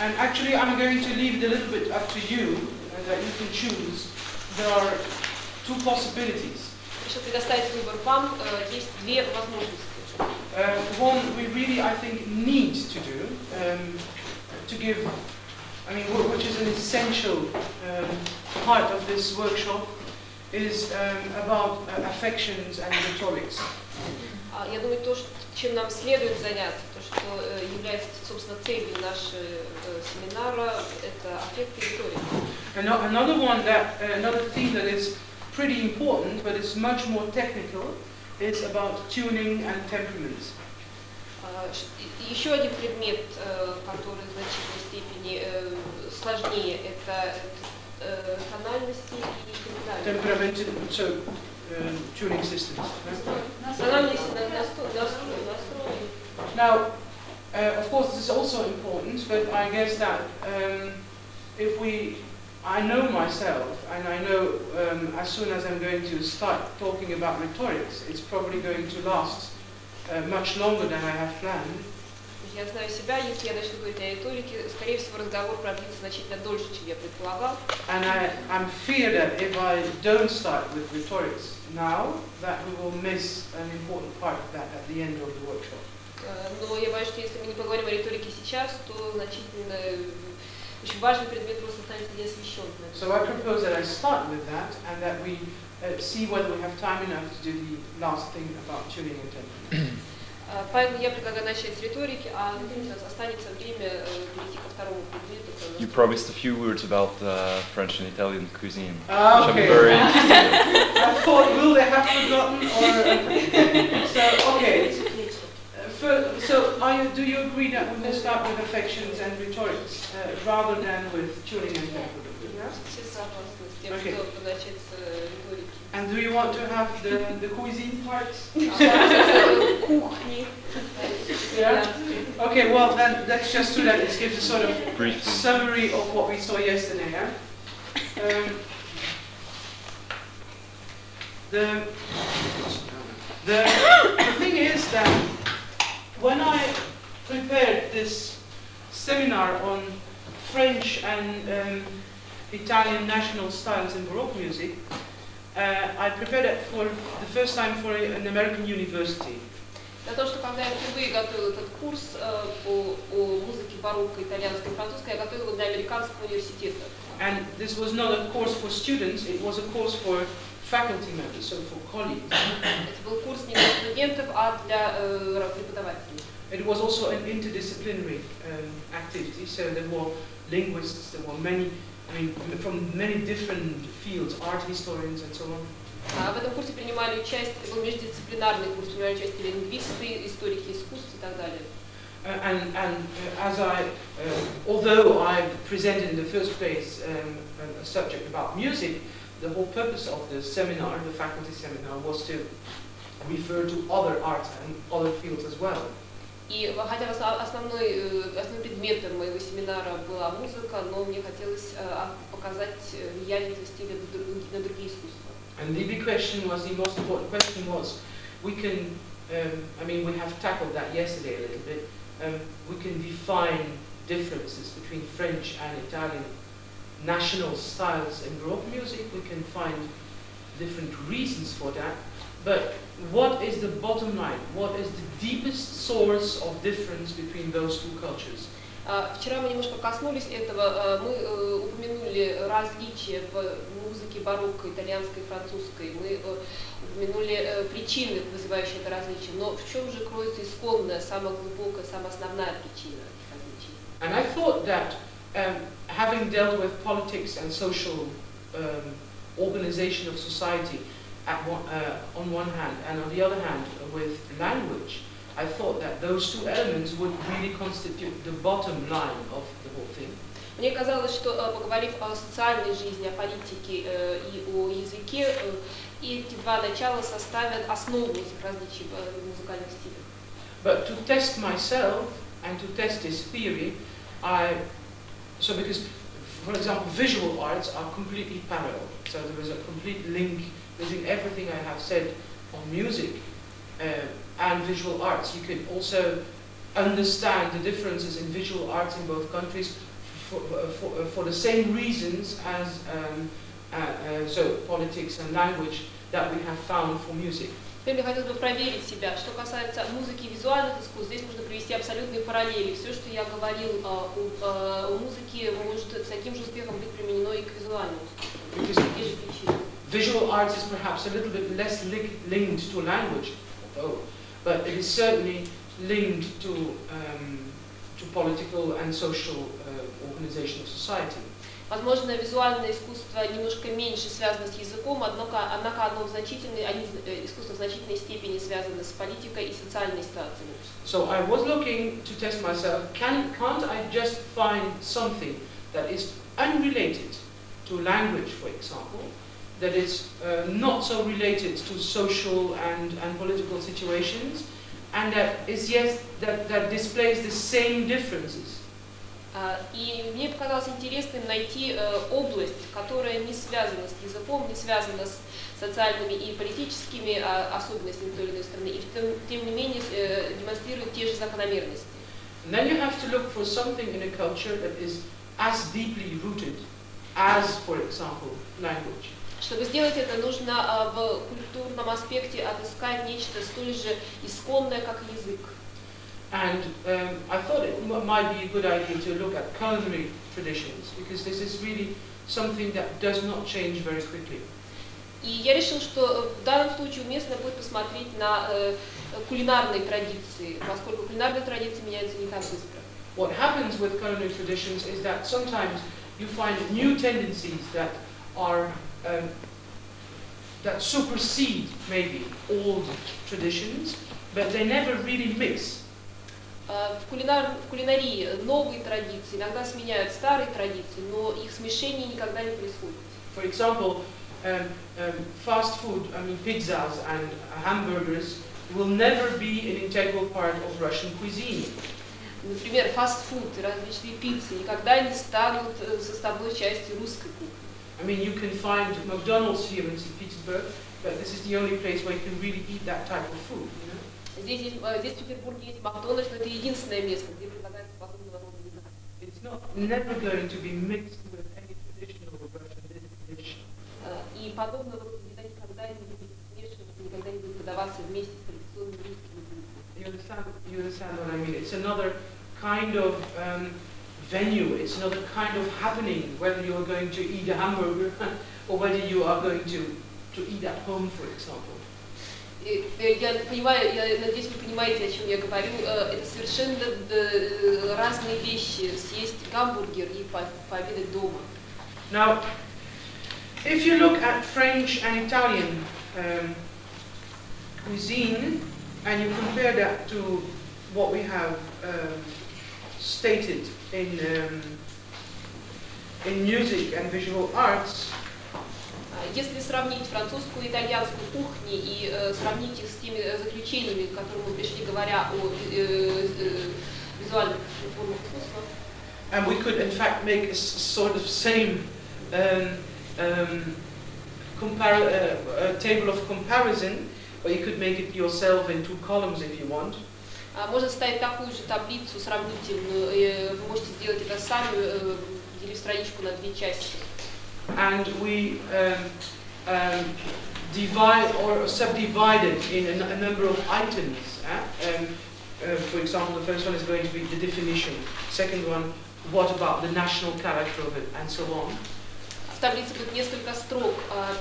And actually, I'm going to leave it a little bit up to you, that you can choose. There are two possibilities. Решил предоставить выбор вам. Есть две возможности. One we really, I think, need to do, to give, I mean, which is an essential part of this workshop, is about affections and rhetorics. Я думаю, то, чем нам следует заняться, то, что является, собственно, целью нашего семинара, это аффекты и риторика. Another theme that is pretty important, but it's much more technical, is about tuning and temperaments. Еще один предмет, который в значительной степени сложнее, это тональности и темпераменты. Tuning systems. Now, of course, this is also important, but I guess that I know myself, and I know as soon as I'm going to start talking about rhetorics, it's probably going to last much longer than I have planned. Я знаю себя, если я начну говорить о риторике, скорее всего, разговор продлится значительно дольше, чем я предполагал. And I'm fear that if I don't start with rhetorics now, that we will miss an important part of that at the end of the workshop. Но я боюсь, что если мы не поговорим о риторике сейчас, то значительно очень важный предмет просто останется неосвещен. So I propose that I start with that, and that we see whether we have time enough to do the last thing about tuning and temperament. Поэтому я предлагаю начать с риторики, а останется время перейти ко второму предмету. You promised a few words about French and Italian cuisine, Okay. which I'm very interested in. I thought, will they have forgotten, or so? Okay. Do you agree that we will start with affections and rhetorics rather than with tuning and temperament? Okay. And do you want to have the cuisine parts? Yeah? Okay, well then let's just do that. Let's give a sort of summary of what we saw yesterday. Yeah? The thing is that when I prepared this seminar on French and Italian national styles in Baroque music, I prepared it for the first time for an American university. Для того, что когда я впервые готовила этот курс по музыке барокко, итальянской и французской, я готовила для американского университета. And this was not a course for students; it was a course for faculty members, so for colleagues. Это был курс не для студентов, а для преподавателей. It was also an interdisciplinary activity, so there were linguists, there were many. I mean, from many different fields, art historians and so on. В этом курсе принимали участие, это был междисциплинарный курс, принимали участие лингвисты, историки искусств и так далее. Although I presented in the first place a subject about music, the whole purpose of the seminar, the faculty seminar, was to refer to other arts and other fields as well. И хотя основным предметом моего семинара была музыка, но мне хотелось показать влияние этого стиля на другие искусства. And the big question was, the most important question was, we can, I mean, we have tackled that yesterday a little bit. We can define differences between French and Italian national styles in Baroque music. We can find different reasons for that. But what is the bottom line? What is the deepest source of difference between those two cultures? Вчера мы немножко коснулись этого. Мы упомянули различия в музыке барокко, итальянской и французской. Мы упомянули причины, вызывающие это различие. Но в чем же кроется исконная, самая глубокая, самая основная причина этих различий? And I thought that having dealt with politics and social organization of society on one hand, and on the other hand with language, I thought that those two elements would really constitute the bottom line of the whole thing. Мне казалось, что поговорив о социальной жизни, о политике и о языке, эти два начала составят основу этих различий в музыкальных стилях. But to test myself and to test this theory, because, for example, visual arts are completely parallel. So there is a complete link between everything I have said on music and visual arts. You can also understand the differences in visual arts in both countries for the same reasons as so politics and language that we have found for music. Теперь мне хотелось бы проверить себя. Что касается музыки и визуальных искусств, здесь можно привести абсолютные параллели. Все, что я говорил о музыке, может с таким же успехом быть применено и к визуальному искусству. Те же причины. Visual arts is perhaps a little bit less linked to language, but it is certainly linked to political and social organization of society. Возможно, визуальное искусство немножко меньше связано с языком, однако оно искусство в значительной степени связано с политикой и социальной ситуацией. So I was looking to test myself, can't I just find something that is unrelated to language, for example, that is not so related to social and political situations, and that displays the same differences. И мне показалось интересным найти область, которая не связана с языком, не связана с социальными и политическими особенностями той или иной страны, и тем не менее демонстрирует те же закономерности. And then you have to look for something in a culture that is as deeply rooted as, for example, language. Чтобы сделать это, нужно в культурном аспекте отыскать нечто столь же исконное, как язык. And I thought it might be a good idea to look at culinary traditions, because this is really something that does not change very quickly. И я решил, что в данном случае уместно будет посмотреть на кулинарные традиции, поскольку кулинарные традиции меняются не так быстро. What happens with culinary traditions is that sometimes you find new tendencies that are that supersede maybe old traditions, but they never really mix. В кулинарии новые традиции иногда сменяют старые традиции, но их смешение никогда не происходит. For example, fast food, I mean pizzas and hamburgers, will never be an integral part of Russian cuisine. Например, фастфуд и различные пиццы никогда не станут составной частью русской кухни. I mean, you can find McDonald's here in St. Petersburg, but this is the only place where you can really eat that type of food. You know? Здесь в Петербурге есть Макдональдс, но это единственное место, где предлагается подобного рода еда. It's never going to be mixed with any traditional Russian dish. И подобного рода еда никогда не будет смешиваться, никогда не будет подаваться вместе с традиционными русскими блюдами. You understand what I mean? It's another kind of venue, it's another kind of happening, whether you are going to eat a hamburger or whether you are going to eat at home, for example. Я понимаю, я надеюсь, вы понимаете, о чем я говорю. Это совершенно разные вещи. Съесть гамбургер и пообедать дома. Now, if you look at French and Italian cuisine and you compare that to what we have stated in music and visual arts, если сравнить французскую и итальянскую кухни и сравнить их с теми заключениями, к которым мы пришли, говоря о визуальных формах искусства, and we could in fact make a sort of same table of comparison, or you could make it yourself in 2 columns if you want. Можно составить такую же таблицу сравнительную, вы можете сделать это сами, делив страничку на 2 части. And we divide or subdivide it in a number of items. For example, the first one is going to be the definition. Second one, what about the national character of it, and so on. В таблице будет несколько строк.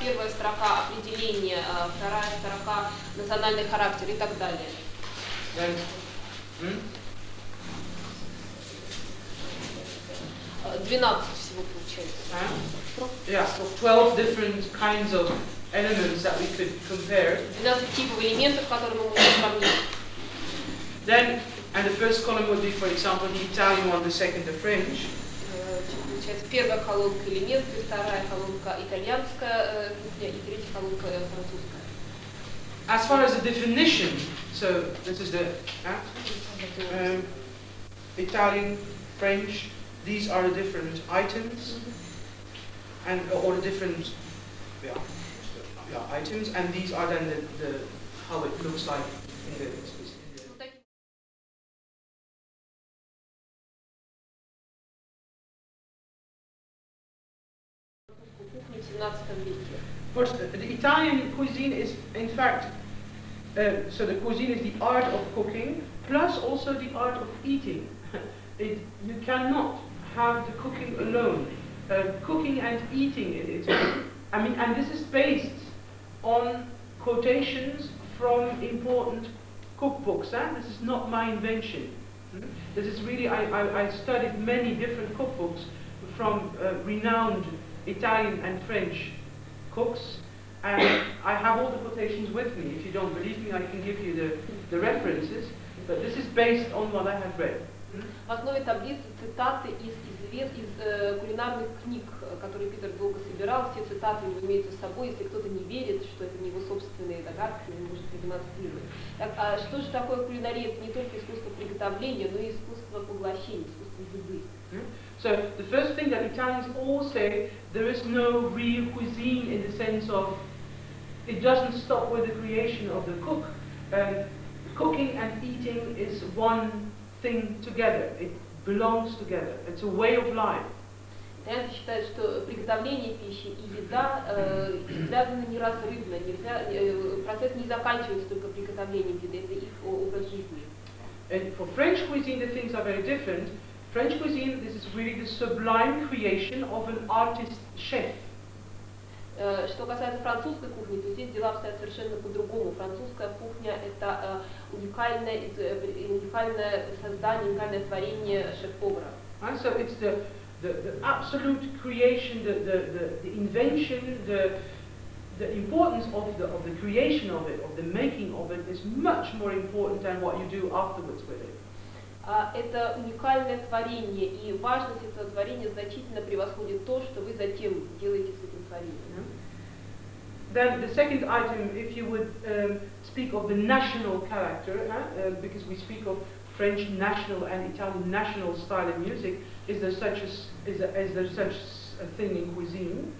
Первая строка определение, вторая строка национальный характер и так далее. Then, 12 всего получается. Yeah, so 12 different kinds of elements that we could compare. 12 типов элементов, которые мы можем сравнить. Then, and the first column would be, for example, the Italian one, the second the French. Получается, первая колонка элементы, вторая колонка итальянская кухня и третья колонка французская. As far as the definition, so this is the Italian, French. These are the different items, and or the different items, and these are then the how it looks like in the Italian cuisine is, in fact, so the cuisine is the art of cooking, plus also the art of eating. You cannot have the cooking alone. Cooking and eating in Italy, I mean, and this is based on quotations from important cookbooks. This is not my invention. This is really, I studied many different cookbooks from renowned Italian and French cooks, and I have all the quotations with me. If you don't believe me, I can give you the references, but this is based on what I have read. В основе таблицы цитаты из кулинарных книг, которые Питер долго собирал. Все цитаты у него имеются с собой. Если кто-то не верит, что это не его собственные догадки, он может продемонстрировать. Так, а что же такое кулинария? Это не только искусство приготовления, но и искусство поглощения, искусство еды. So the first thing that Italians all say, there is no real cuisine in the sense of it doesn't stop with the creation of the cook. Cooking and eating is one thing together. It belongs together. It's a way of life. Итальянцы считают, что приготовление пищи и еда связаны неразрывно. Процесс не заканчивается только приготовлением еды. Это их образ жизни. And for French cuisine, the things are very different. French cuisine, this is really the sublime creation of an artist chef. Что касается французской кухни, то здесь дела обстоят совершенно по-другому. Французская кухня – это уникальное создание, уникальное творение шеф-повара. So it's the absolute creation, the invention, the importance of the creation of it, of the making of it, is much more important than what you do afterwards with it. Это уникальное творение, и важность этого творения значительно превосходит то, что вы затем делаете с этим творением. Then the second item, if you would speak of the national character, because we speak of French national and Italian national style of music, is there such a thing in cuisine?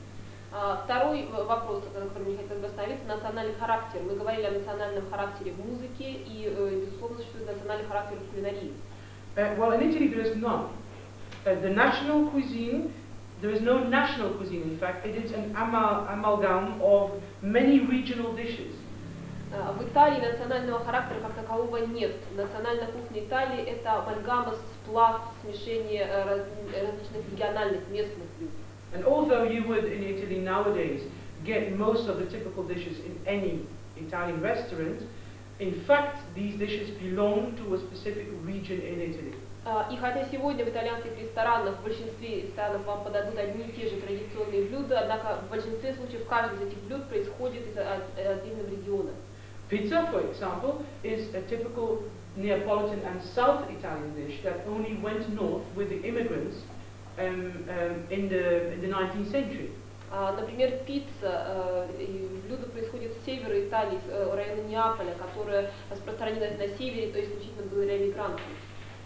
Второй вопрос, на котором я хотела бы остановиться, национальный характер. Мы говорили о национальном характере в музыке и, безусловно, существует национальный характер в кулинарии. Well, in Italy there is none. The national cuisine, there is no national cuisine, in fact. It is an amalgam of many regional dishes. В Италии национального характера как такового нет. Национальная кухня Италии – это амальгама, сплав, смешение различных региональных местных блюд. And although you would in Italy nowadays get most of the typical dishes in any Italian restaurant, in fact these dishes belong to a specific region in Italy. И хотя сегодня в итальянских ресторанах, в большинстве ресторанов вам подадут одни и те же традиционные блюда, однако в большинстве случаев каждый из этих блюд происходит из отдельного региона. Pizza, for example, is a typical Neapolitan and South Italian dish that only went north with the immigrants in the 19th century. Например, пицца, блюдо происходит с севера Италии, с района Неаполя, которое распространилось на севере, то есть исключительно благодаря мигрантам.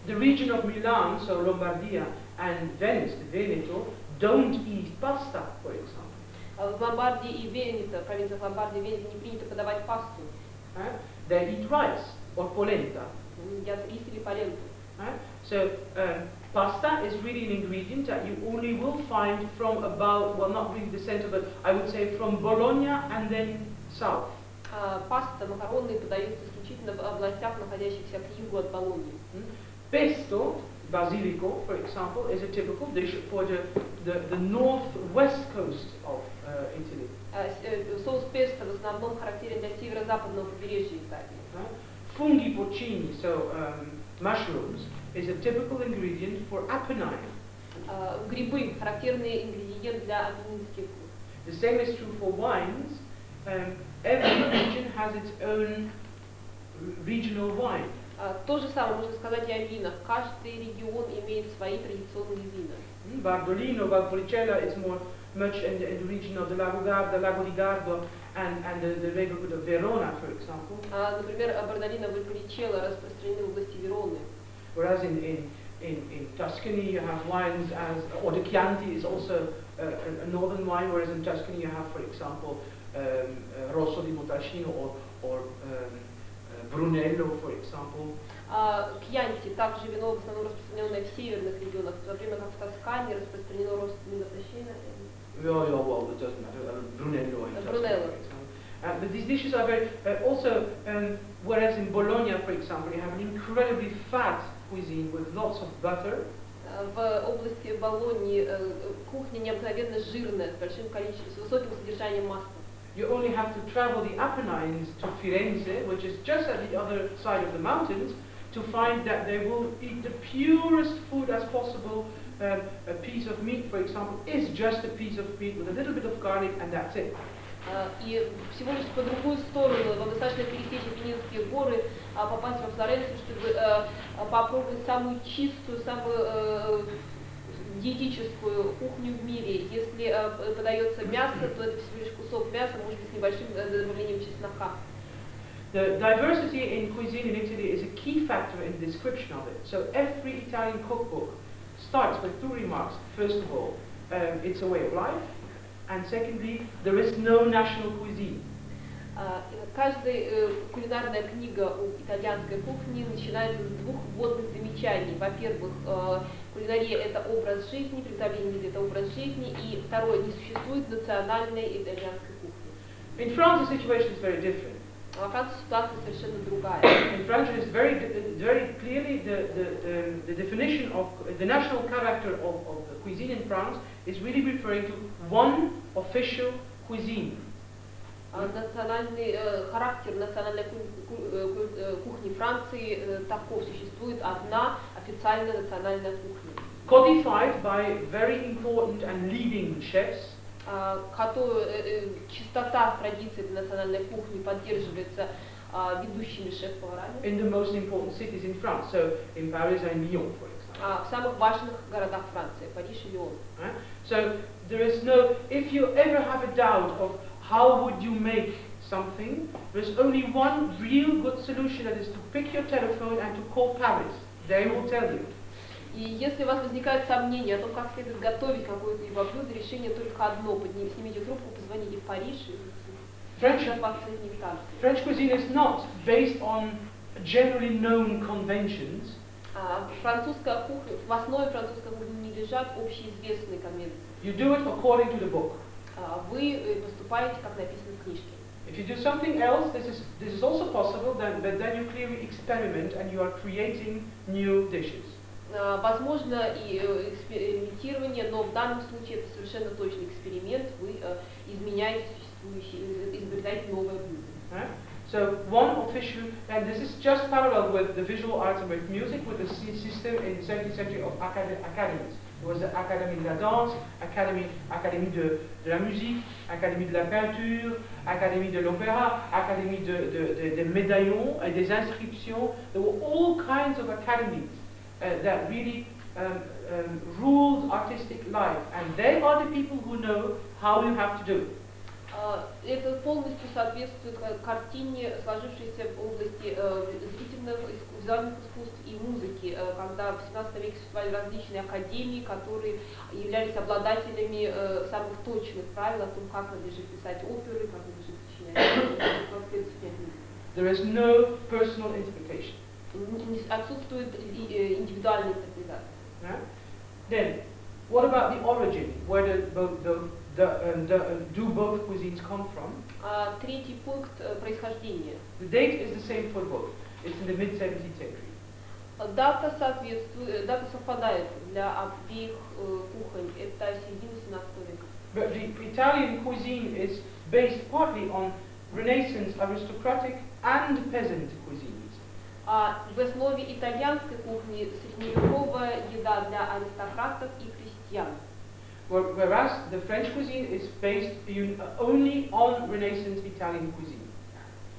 The region of Milan, so Lombardia and Venice, the Veneto, don't eat pasta, for example. В Ломбардии и Венето, в провинциях Ломбардии и Венето, не принято подавать пасту. They eat rice or polenta. Едят рис или поленту. So pasta is really an ingredient that you only will find from about, well, not really the center, but I would say from Bologna and then south. Паста, макароны подаются исключительно в областях, находящихся к югу от Болоньи. Pesto, basilico, for example, is a typical dish for the northwest coast of Italy. Соус песто в основном характерен для северо-западного побережья Италии. Funghi porcini, so mushrooms, is a typical ingredient for Apennine. Грибы – характерный ингредиент для апеннинских. The same is true for wines. Every region has its own regional wine. То же самое можно сказать и о винах. Каждый регион имеет свои традиционные вина. Bardolino, Valpolicella is much in the region of the Lago Garda, Lago di Gardo, and the neighborhood of Verona, for example. Например, Бардолино, Вальполичелло распространены в области Вероны. Whereas in Tuscany you have wines or the Chianti is also a northern wine, whereas in Tuscany you have, for example, Rosso di Montalcino or Brunello, for example. Chianti также вино в основном распространенное в северных регионах, в то время как в Тоскане распространено Rosso di Montalcino. Well, it doesn't matter. Brunello in Tuscany, for example. But these dishes are very, also, whereas in Bologna, for example, you have an incredibly fat cuisine with lots of butter. В области Болоньи кухня необыкновенно жирная, с большим количеством, с высоким содержанием масла. You only have to travel the Apennines to Firenze, which is just at the other side of the mountains, to find that they will eat the purest food as possible. A piece of meat, for example, is just a piece of meat with a little bit of garlic, and that's it. И всего лишь по другую сторону вам достаточно пересечь Апеннинские горы, попасть во Флоренцию, чтобы попробовать самую чистую, самую диетическую кухню в мире. Если подается мясо, то это всего лишь кусок мяса, может быть, с небольшим добавлением чеснока. The diversity in cuisine in Italy is a key factor in the description of it. So every Italian cookbook starts with two remarks. First of all, it's a way of life. And secondly, there is no national cuisine. Каждая кулинарная книга у итальянской кухни начинается с двух вводных замечаний. Во-первых, кулинария – это образ жизни, приготовление еды – это образ жизни. И второе, не существует национальной итальянской кухни. In France, the situation is very different. Во Франции ситуация совершенно другая. In France, it is very clearly the definition of the national character of the cuisine in France is really referring to one official cuisine. Национальный характер национальной кухни Франции таков: существует одна официальная национальная кухня, Codified by very important and leading chefs. Чистота традиций национальной кухни поддерживается ведущими шеф-поварами. In the most important cities in France, so in Paris and Lyon, for example. В самых важных городах Франции, Париж и Лион. So there is no, if you ever have a doubt of how would you make something, there's only one real good solution, that is to pick your telephone and to call Paris. They will tell you. И если у вас возникает сомнение о том, как следует готовить какое-либо блюдо, решение только одно: снимите трубку, позвоните в Париж и French cuisine is not based on generally known conventions. Французская кухня, в основе французской кухни не лежат общеизвестные конвенции. You do it according to the book. Вы поступаете, как написано в книжке. If you do something else, this is also possible, but then you clearly experiment and you are creating new dishes. Возможно и экспериментирование, но в данном случае это совершенно точный эксперимент. Вы изменяете существующие, изобретаете новое блюдо. So one official, and this is just parallel with the visual arts and with music, with the system in the 17th century of academies. There was the Académie de la danse, Académie de la musique, Académie de la peinture, Académie de l'opéra, Académie des médaillons et des inscriptions. There were all kinds of academies that really ruled artistic life, and they are the people who know how you have to do it. Это полностью соответствует картине, сложившейся в области зрительных, визуальных искусств и музыки, когда в 17 веке существовали различные академии, которые являлись обладателями самых точных правил о том, как надлежит писать оперы, как надлежит сочинять, как следует сочинять музыку. There is no personal interpretation. Отсутствует индивидуальная интерпретация. Then, what about the origin? Where do both cuisines come from? Третий пункт – происхождение. The date is the same for both. It's in the mid-17th century. Дата совпадает для обеих кухонь. Это середина 17 века. But the Italian cuisine is based partly on Renaissance aristocratic and peasant cuisines. В основе итальянской кухни средневековая еда для аристократов и крестьян. Whereas the French cuisine is based only on Renaissance Italian cuisine.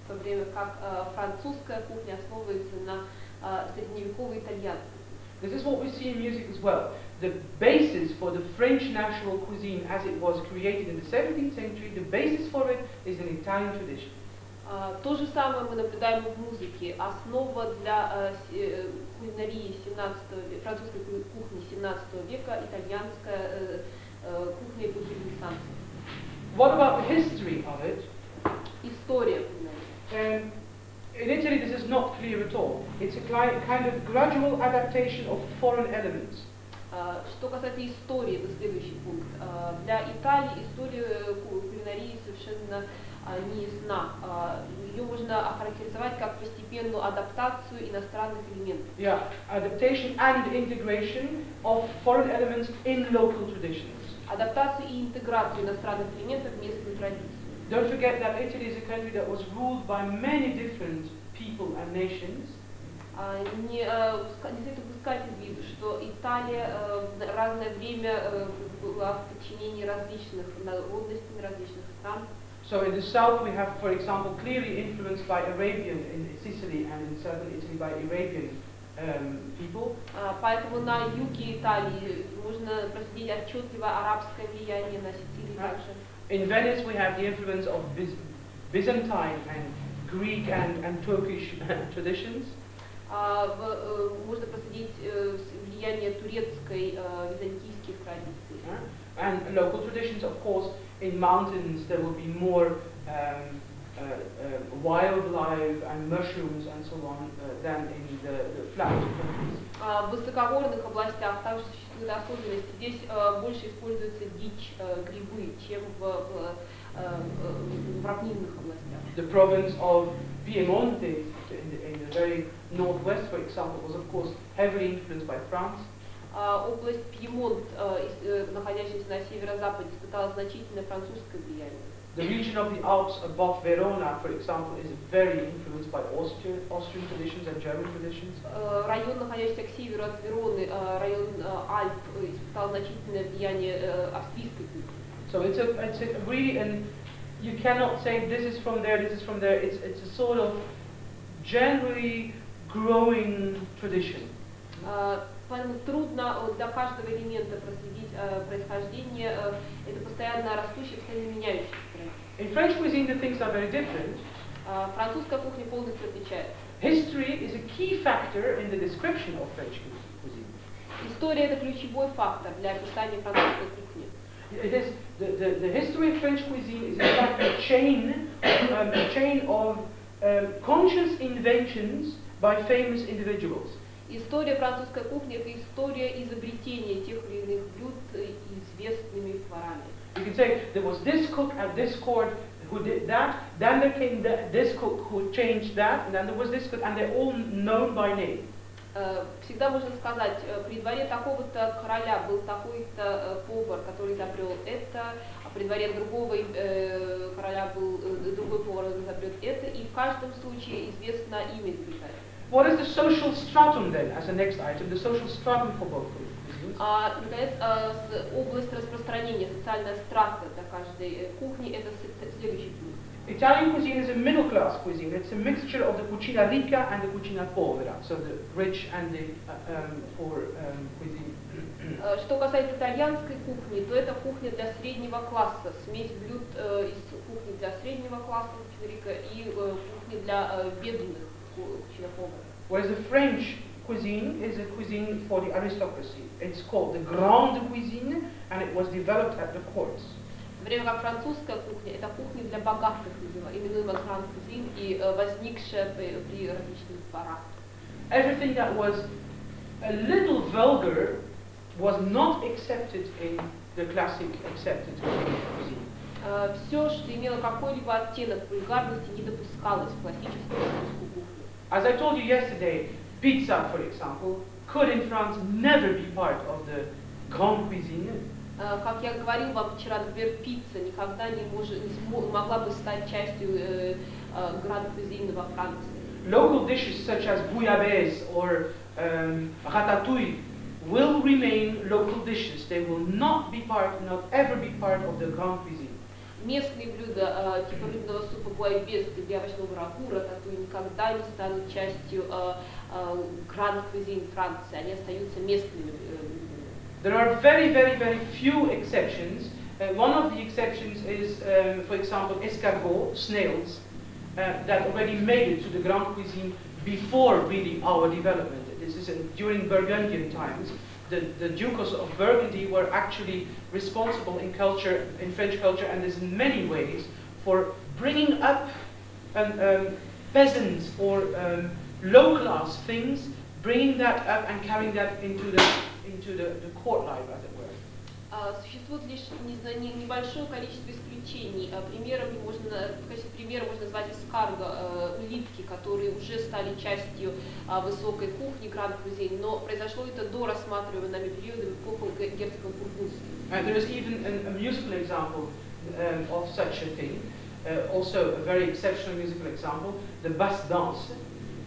В то время как французская кухня основывается на средневековой итальянской. This is what we see in music as well. The basis for the French national cuisine as it was created in the 17th century, the basis for it is an Italian tradition. То же самое мы наблюдаем в музыке. Основа для кулинарии французской кухни 17 века, итальянская кухня эпохи Ренессанса. What about the history of it? История кулинарии. In Italy, this is not clear at all. It's a kind of gradual adaptation of foreign elements. Что касается истории, это следующий пункт. Для Италии история кулинарии совершенно не ясна. Ее можно охарактеризовать как постепенную адаптацию иностранных элементов. Yeah, adaptation and integration of foreign elements in local traditions. Адаптацию и интеграцию иностранных элементов в местную традицию. Don't forget that Italy is a country that was ruled by many different people and nations. Не следует упускать из виду, что Италия в разное время была в подчинении различных народностей, различных стран. So in the south we have, for example, clearly influenced by Arabian in Sicily and in southern Italy by Arabian people. Поэтому на юге Италии можно проследить отчетливо арабское влияние, на Сицилии также. In Venice we have the influence of Byzantine and Greek and Turkish traditions. Можно проследить влияние турецкой, византийских традиций. And local traditions, of course, in mountains there will be more wildlife and mushrooms and so on than in the flat countries. В высокогорных областях также существуют особенности. Здесь больше используется дичь, грибы, чем в равнинных областях. The province of Piemonte in the very northwest, for example, was of course heavily influenced by France. Область Пьемонт, находящаяся на северо-западе, испытала значительное французское влияние. The region of the Alps above Verona, for example, is very influenced by Austrian traditions and German traditions. Район, находящийся к северу от Вероны, район Альп, испытал значительное влияние австрийской культуры. So it's a really, and you cannot say this is from there, this is from there. It's a sort of generally growing tradition. Поэтому трудно для каждого элемента проследить происхождение. Это постоянно растущее, постоянно меняющееся. In French cuisine, the things are very different. Французская кухня полностью отличается. History is a key factor in the description of French cuisine. История — это ключевой фактор для описания французской кухни. It is the history of French cuisine is in fact a chain of conscious inventions by famous individuals. История французской кухни — это история изобретения тех или иных блюд известными поварами. You can say there was this cook at this court who did that, then there came this cook who changed that, and then there was this cook, and they're all known by name. Всегда можно сказать, при дворе такого-то короля был такой-то повар, который изобрел это, а при дворе другого короля был другой повар, который изобрел это, и в каждом случае известно имя изобретателя. What is the social stratum then, as the next item, the social stratum for both cuisines? Наконец, область распространения, социальная страта для каждой кухни — это следующий пункт. Italian cuisine is a middle class cuisine. It's a mixture of the cucina ricca and the cucina povera, so the rich and the poor cuisine. Что касается итальянской кухни, то это кухня для среднего класса, смесь блюд из кухни для среднего класса, cucina ricca, и кухни для бедных, cucina povera. Whereas the French cuisine is a cuisine for the aristocracy. It's called the grande cuisine, and it was developed at the courts. В то время как французская кухня — это кухня для богатых, именуемая гранд кузин, и возникшая при различных дворах. Everything that was a little vulgar was not accepted in the classic accepted cuisine. Все, что имело какой-либо оттенок вульгарности, не допускалось в классическую французскую кухню. As I told you yesterday, pizza, for example, could in France never be part of the grande cuisine. Как я говорил вам вчера, например, пицца никогда не могла бы стать частью гранд-кузины во Франции. Local dishes such as bouillabaisse or ratatouille will remain local dishes. They will not ever be part of the grande cuisine. Местные блюда типа рыбного супа буайбес или овощного рагу, рататуй никогда не станут частью гранд-кузин Франции. Они остаются местными блюдами. There are very, very, very few exceptions. One of the exceptions is, for example, escargot, snails, that already made it to the Grande Cuisine before really our development. This is during Burgundian times. The Dukes of Burgundy were actually responsible in culture, in French culture, and this in many ways, for bringing up peasants or low-class things, bringing that up and carrying that into the court life, as it were. Существует лишь небольшое количество исключений. В качестве примера можно назвать эскарго, улитки, которые уже стали частью высокой кухни Гранд-Кузин, но произошло это до рассматриваемого нами периода в эпоху герцогов бургундских. There is even a musical example of such a thing, also a very exceptional musical example. The basse danse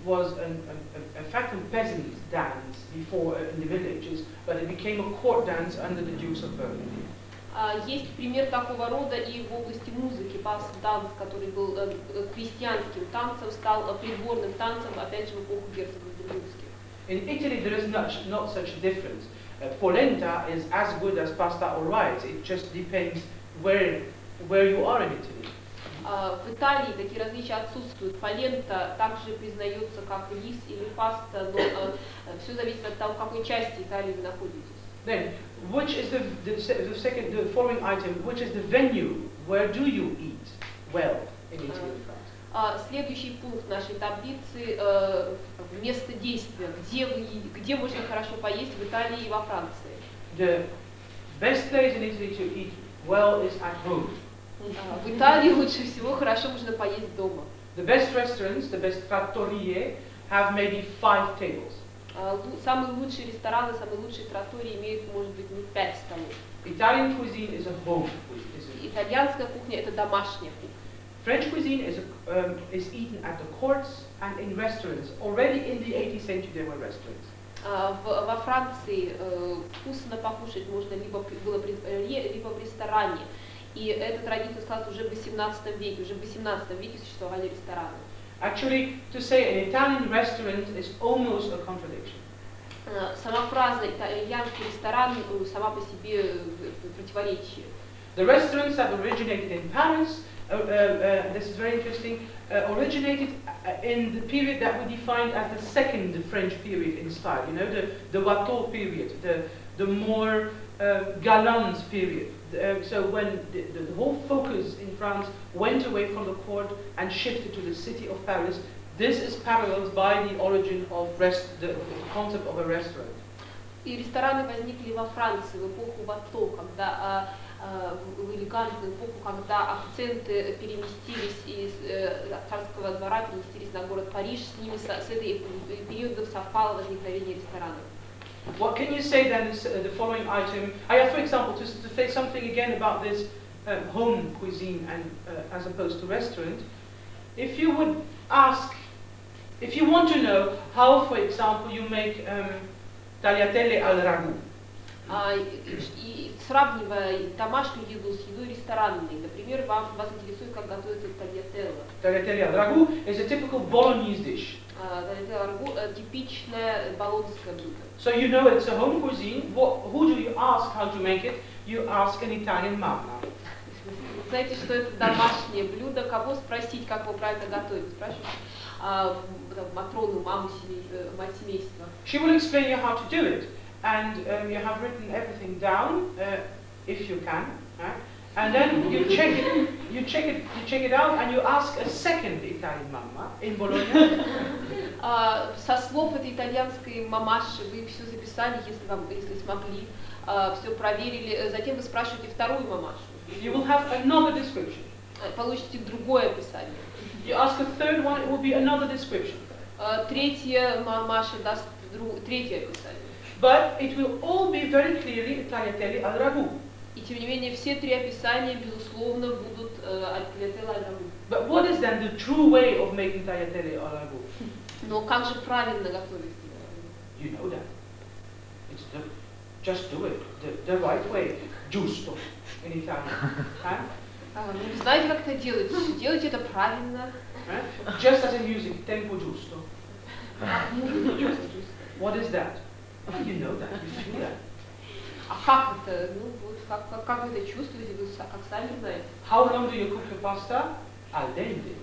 was a fact and peasant dance before in the villages, but it became a court dance under the Dukes of Burgundy. Есть пример такого рода и в области музыки. Бас-данс, который был крестьянским танцем, стал придворным танцем, опять же, в эпоху герцогов бургундских. In Italy, there is not such a difference. Polenta is as good as pasta or rice. It just depends where you are in Italy. В Италии такие различия отсутствуют. Полента также признается как рис или паста, но все зависит от того, в какой части Италии вы находитесь. Then, which is the following item? Which is the venue? Where do you eat well in Italy and France? Следующий пункт нашей таблицы – место действия. Где можно хорошо поесть в Италии и во Франции? The best place in Italy to eat well is at home. В Италии лучше всего хорошо можно поесть дома. The best restaurants, the best trattorie, have maybe 5 tables. Самые лучшие рестораны, самые лучшие траттории имеют, может быть, 5 столов. Italian cuisine is a home. Итальянская кухня – это домашняя кухня. French cuisine is eaten at the courts and in restaurants. Already in the 18th century there were restaurants. Во Франции вкусно покушать можно либо в ресторане. И эта традиция склалась уже в 18 веке. Уже в 18 веке существовали рестораны. Actually, to say an Italian restaurant is almost a contradiction. Сама фраза «итальянский ресторан» сама по себе противоречие. The restaurants that originated in Paris, this is very interesting, originated in the period that we defined as the second French period in style. You know, the Watteau period, the more galant period. So when the whole focus in France went away from the court and shifted to the city of Paris, this is paralleled by the origin of the concept of a restaurant. И рестораны возникли во Франции в эпоху Watteau, когда в элегантную эпоху, когда акценты переместились из царского двора, переместились на город Париж, с ними с этой периодом совпало возникновение ресторанов. What can you say then is the following item? I have, for example, to say something again about this home cuisine and as opposed to restaurant. If you would ask, if you want to know how, for example, you make tagliatelle al ragù. И сравнивая домашнюю еду с едой ресторанной, например, вас интересует, как готовится tagliatelle. Tagliatelle al ragù is a typical Bolognese dish. Tagliatelle al ragù типичное болонское блюдо. So you know it's a home cuisine. Who do you ask how to make it? You ask an Italian mamma. Знаете, что это домашнее блюдо? Кого спросить, как его правильно готовить? Спрашиваешь Матрону, мать семейства. She will explain you how to do it. And you have written everything down, if you can, right? And then you check it out, and you ask a second Italian mamma in Bologna. Со слов этой итальянской мамаши вы все записали, если смогли, все проверили. Затем вы спрашиваете вторую мамашу. You will have another description. Получите другое описание. You ask a third one, it will be another description. Третья мамаша даст третье описание. But it will all be very clearly tagliatelle al ragù. И тем не менее все три описания безусловно будут tagliatelle al ragù. But what is then the true way of making tagliatelle al ragù? Но как же правильно готовить? You know that. It's just do it the right way, giusto in Italian. Вы знаете, как это делать? Делайте это правильно. Just as in music, tempo giusto. What is that? You know that, you feel that. А как это? Ну, вот, как вы это чувствуете, вы как сами знаете. How long do you cook the pasta? Al dente.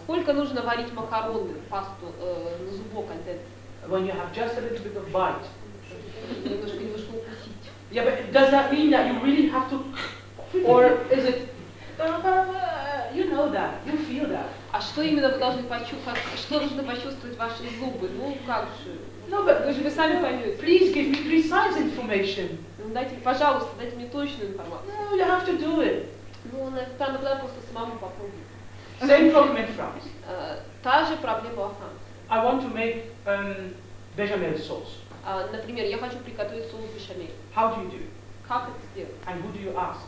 Сколько нужно варить макароны, пасту на зубок al dente? When you have just a little bit of bite. Немножко укусить. Yeah, but does that mean that you really have to, or is it, you know that, you feel that? А что именно вы должны почувствовать, что должны почувствовать ваши зубы? Ну как же? No, but Вы же вы сами поймете. please give me precise information. Ну, дайте, пожалуйста, дайте мне точную информацию. No, you have to do it. Ну, надо просто самому попробовать. Same problem in France. Та же проблема во Франции. I want to make bechamel sauce. Например, я хочу приготовить соус бешамель. How do you do it? Как это сделать? And who do you ask?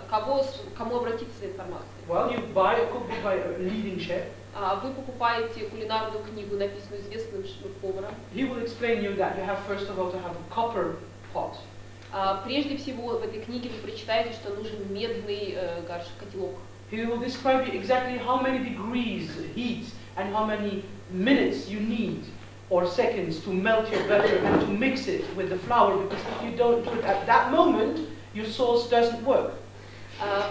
Кому обратиться за информацией? Well, you buy a cookbook by a leading chef. Вы покупаете кулинарную книгу, написанную известным поваром. He will explain you that you have first of all to have a copper pot. Прежде всего, в этой книге вы прочитаете, что нужен медный котелок. He will describe you exactly how many degrees heat and how many minutes you need or seconds to melt your butter and to mix it with the flour, because if you don't do it at that moment, your sauce doesn't work.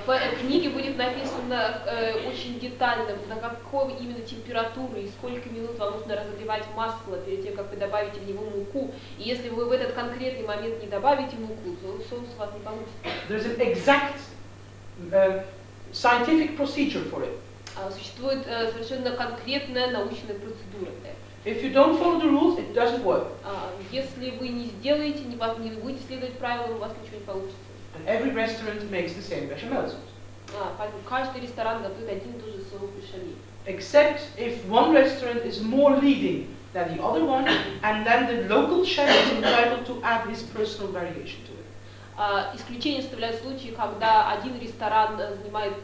В книге будет написано очень детально, на какой именно температуру и сколько минут вам нужно разогревать масло перед тем, как вы добавите в него муку. И если вы в этот конкретный момент не добавите муку, то соус у вас не получится. There's an exact scientific procedure for it. Существует совершенно конкретная научная процедура для этого. If you don't follow the rules, it doesn't work. Если вы не сделаете, не будете следовать правилам, у вас ничего не получится. And every restaurant makes the same bechamel sauce. Поэтому каждый ресторан готовит один и тот же соус бешамель. Except if one restaurant is more leading than the other one, and then the local chef is entitled to add his personal variation to it. Исключение составляют случаи, когда один ресторан занимает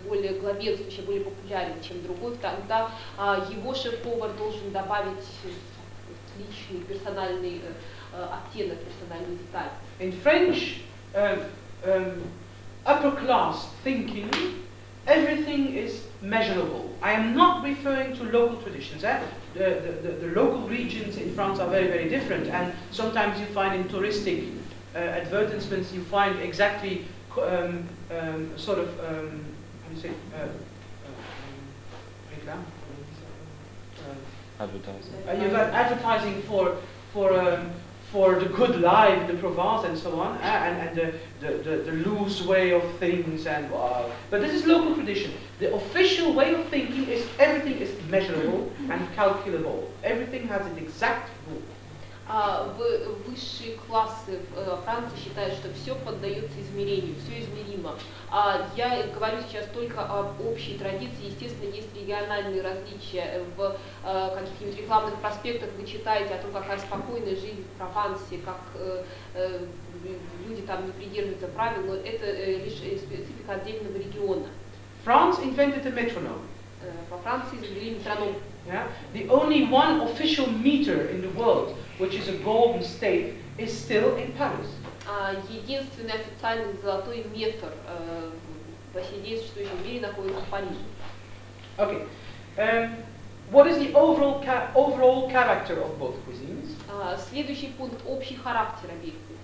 более главенствующий, более популярен, чем другой, тогда его шеф-повар должен добавить личный, персональный оттенок, персональную деталь. In French, upper class thinking, everything is measurable. I am not referring to local traditions. The local regions in France are very, very different, and sometimes you find in touristic advertisements, you find exactly sort of, how do you say, reclam? Advertising. You've got advertising for the good life in the Provence and so on, and the loose way of things, and but this is local tradition. The official way of thinking is everything is measurable and calculable. Everything has an exact rule. Высшие классы Франции считают, что все поддается измерению, все измеримо. Я говорю сейчас только об общей традиции. Естественно, есть региональные различия. В каких-нибудь рекламных проспектах вы читаете о том, какая спокойная жизнь в Провансе, как люди там не придерживаются правил, но это лишь специфика отдельного региона. France invented the metronome. Во Франции изобрели метроном. Yeah? The only one official meter in the world, which is a golden state, is still in Paris. Единственный официальный золотой метр во всей действующем мире находится в Париже. Okay. What is the overall character of both cuisines? Следующий пункт – общий характер обеих кухонь.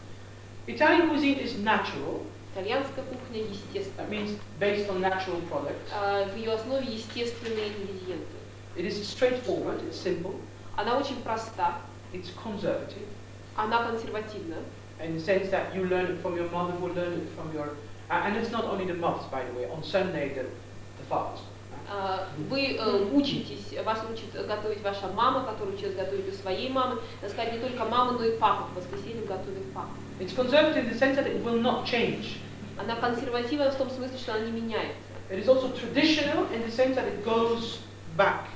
Italian cuisine is natural. Итальянская кухня естественная. That means based on natural products. В ее основе естественные ингредиенты. It is straightforward, it's simple. Она очень проста. It's conservative. Она консервативна. In the sense that you learn it from your mother, who learned it from your... and it's not only the mothers, by the way. On Sunday, the fathers. Вы учитесь, вас учит готовить ваша мама, которая училась готовить у своей мамы. Надо сказать, не только мама, но и папа. В воскресенье готовит папа. It's conservative in the sense that it will not change. Она консервативна в том смысле, что она не меняется. It is also traditional in the sense that it goes back.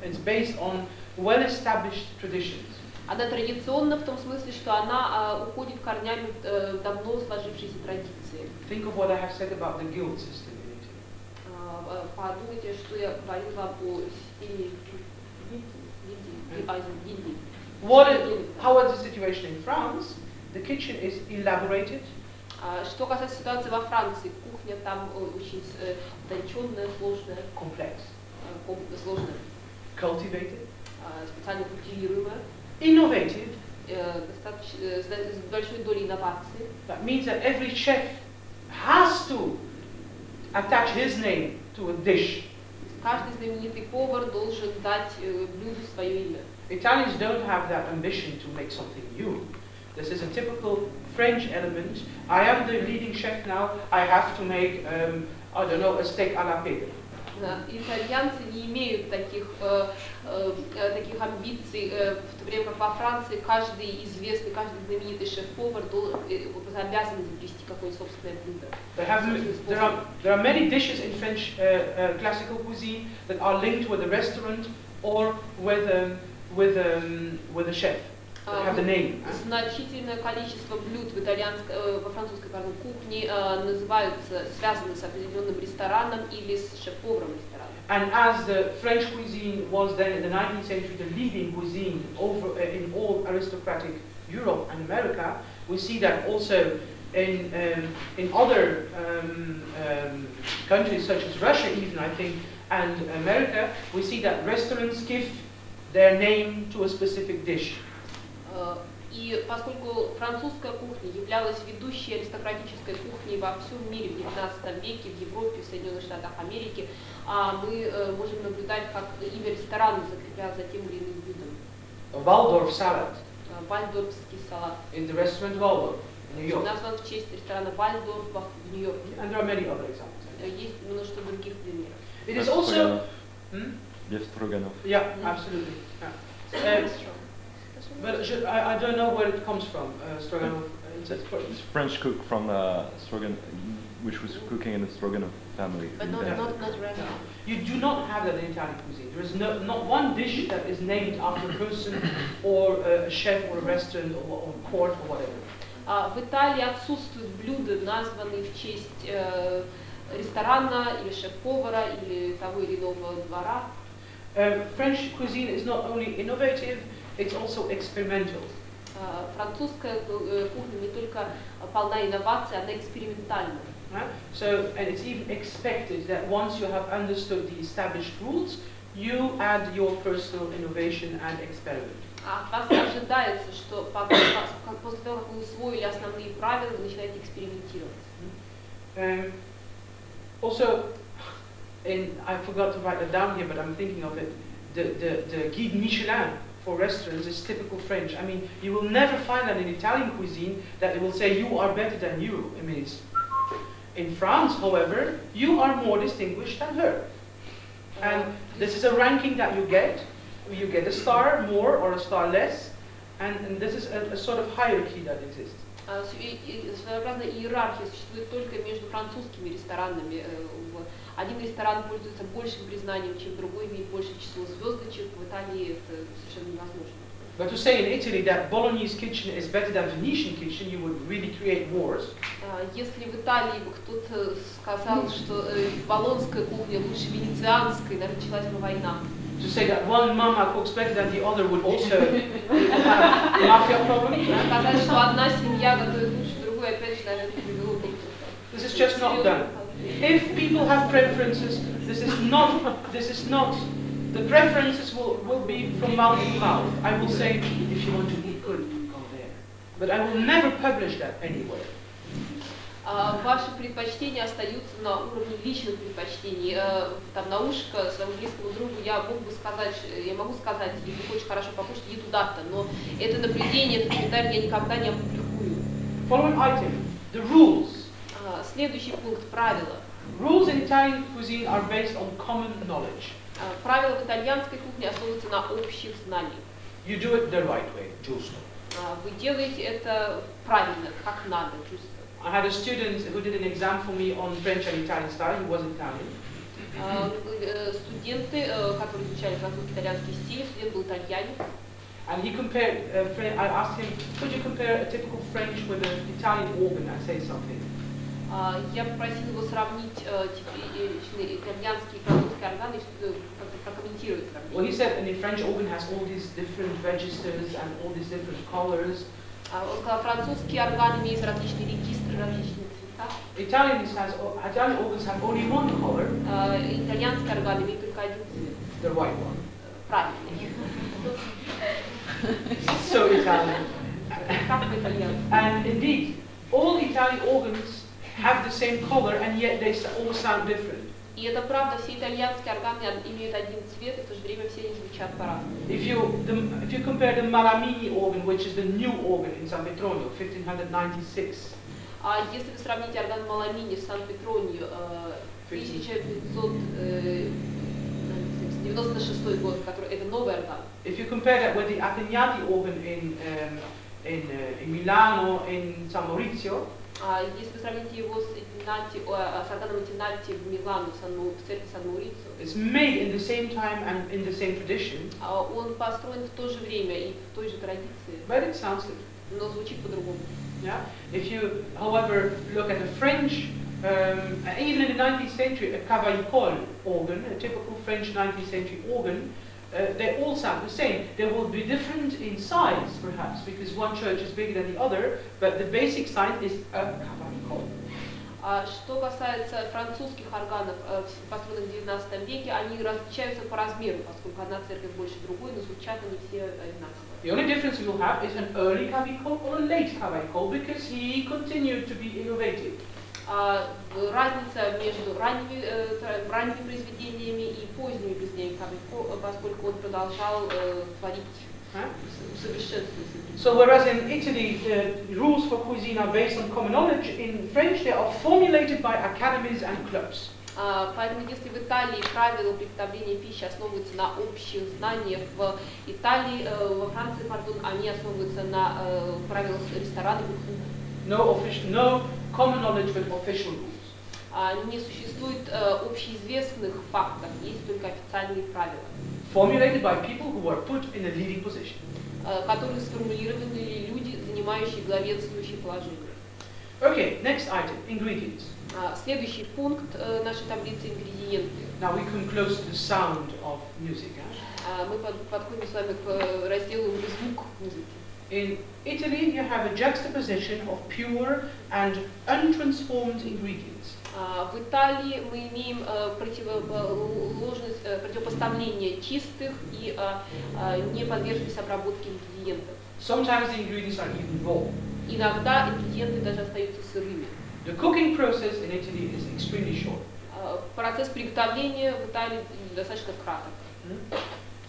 It's based on well-established traditions. Она традиционна в том смысле, что она уходит корнями в давно сложившиеся традиции. Think of what I have said about the guild system in Italy. Подумайте, что я говорила вам о системе гильдии. How is the situation in France? The kitchen is elaborated. Что касается ситуации во Франции, кухня там очень утонченная, сложная. Complex. Сложная. Cultivated. Специально культивируемая. Innovative. С большой долей инноваций. That means that every chef has to attach his name to a dish. Каждый знаменитый повар должен дать блюду свое имя. Italians don't have that ambition to make something new. This is a typical French element. I am the leading chef now. I have to make, I don't know, a steak à la pig. Итальянцы не имеют таких амбиций, в то время как во Франции каждый известный, каждый знаменитый шеф-повар обязан изобрести какое-нибудь собственное блюдо. There are many dishes in French classical cuisine that are linked with a restaurant or with a chef. They have the name. Значительное количество блюд во французской кухне связаны с определенным рестораном или с шеф-поваром ресторана. And as the French cuisine was then in the 19th century the leading cuisine in all aristocratic Europe and America, we see that also in other countries such as Russia even, I think, and America, we see that restaurants give their name to a specific dish. И поскольку французская кухня являлась ведущей аристократической кухней во всем мире в XIX веке, в Европе, в Соединенных Штатах Америки, мы можем наблюдать, как имя ресторана закреплялось за тем или иным блюдом. Waldorf salad. Вальдорфский салат. In the restaurant Waldorf in New York. Назван в честь ресторана Вальдорф в Нью-Йорке. And there are many other examples. Есть множество других примеров. It is also. Yes, Stroganov. Yeah, absolutely. Yeah. But I don't know where it comes from. Stroganoff. It's French cook from Stroganov, which was cooking in the Stroganov family. But not regular. You do not have that in Italian cuisine. There is not one dish that is named after a person or a chef or a restaurant or court or whatever. В Италии отсутствуют блюда, названные в честь ресторана или шеф-повара или того или иного двора. French cuisine is not only innovative, it's also experimental. Французская кухня не только полна инноваций, она экспериментальна. So, and it's even expected that once you have understood the established rules, you add your personal innovation and experiment. От вас ожидается, что после того, как вы усвоили основные правила, вы начинаете экспериментировать. Also, I forgot to write it down here, but I'm thinking of it. The guide Michelin for restaurants is typical French. I mean, you will never find that in Italian cuisine that it will say you are better than you. I mean, in France, however, you are more distinguished than her. And this is a ranking that you get. You get a star more or a star less, and this is a sort of hierarchy that exists. Своеобразная иерархия существует только между французскими ресторанами. Один ресторан пользуется большим признанием, чем другой, имеет большее число звездочек. В Италии это совершенно невозможно. But to say in Italy that Bolognese kitchen is better than Venetian kitchen, you would really create wars. Если в Италии бы кто-то сказал, что болонская кухня лучше венецианской, наверное, началась бы война. To say that one mama cooks better than the other would also have mafia problems. Сказать, что одна семья готовит лучше другой, опять же, наверное, привело бы. This is just not done. If people have preferences, this is not. The preferences will be from mouth to mouth. I will say, if you want to eat good, go there. But I will never publish that anywhere. Ваши предпочтения остаются на уровне личных предпочтений. Там на ушко своему близкому другу я могу сказать, если ты хочешь хорошо покушать, иди туда-то, но это наблюдение, этот комментарий я никогда не опубликую. Following item, the rules. Следующий пункт, правила. Rules in Italian cuisine are based on common knowledge. Правила в итальянской кухне основываются на общих знаниях. You do it the right way, giusto. Вы делаете это правильно, как надо, giusto. I had a student who did an exam for me on French and Italian style. He was Italian. Студенты, которые изучали французский, итальянский стиль, студент был итальянин. And he compared. I asked him, could you compare a typical French with an Italian organ and say something? Я попросил его сравнить итальянские и французские органы и прокомментировать сравнение. Well, he said, and the French organ has all these different registers and all these different colors. Он сказал, французские органы имеют различные регистры, различные цвета. Italian organs have only one color. Итальянские органы имеют только один цвет. The white one. Правильный. So Italian. Как по-итальянски. And indeed, all Italian organs have the same color, and yet they all sound different. И это правда, все итальянские органы имеют один цвет, и в то же время все они звучат по-разному. If you compare the Malamini organ, which is the new organ in San Petronio, 1596. Если вы сравните орган Маламини в Сан-Петронio 1596 год, который это новый орган. If you compare that with the Attenuati organ in Milano, in San Maurizio, Если вы сравните его с органом Атенати в Милану, в церкви Сан-Маурицио, it's made in the same time and in the same tradition, он построен в то же время и в той же традиции, but it sounds different. но звучит по-другому. Yeah? If you, however, look at the French, even in the 19th century, a cavaillon organ, a typical French 19th century organ, they all sound the same. They will be different in size, perhaps, because one church is bigger than the other, but the basic sign is a cavaillon. Что касается французских органов, построенных в XIX веке, они различаются по размеру, поскольку одна церковь больше другой, но звучат они все одинаково. The only difference you will have is an early cavaillon or a late cavaillon, because he continued to be innovative. Разница между ранними произведениями и поздними произведениями, поскольку он продолжал творить, усовершенствовать. So whereas in Italy the rules for cuisine are based on common knowledge, in French they are formulated by academies and clubs. Поэтому если в Италии правила приготовления пищи основываются на общих знаниях, в Италии, во Франции, они основываются на правилах ресторанов и клубов. No common knowledge with official rules. Не существует общеизвестных фактов, есть только официальные правила. Formulated by people who were put in a leading position. Которые сформулированы люди, занимающие главенствующие положения. Okay, next item, ingredients. Следующий пункт нашей таблицы ингредиенты. Now we come close to the sound of music. Мы подходим с вами к разделу звук музыки. In Italy, you have a juxtaposition of pure and untransformed ingredients. В Италии мы имеем противопоставление чистых и не подвергшихся обработке ингредиентов. Sometimes the ingredients are even raw. Иногда ингредиенты даже остаются сырыми. The cooking process in Italy is extremely short. Процесс приготовления в Италии достаточно краток.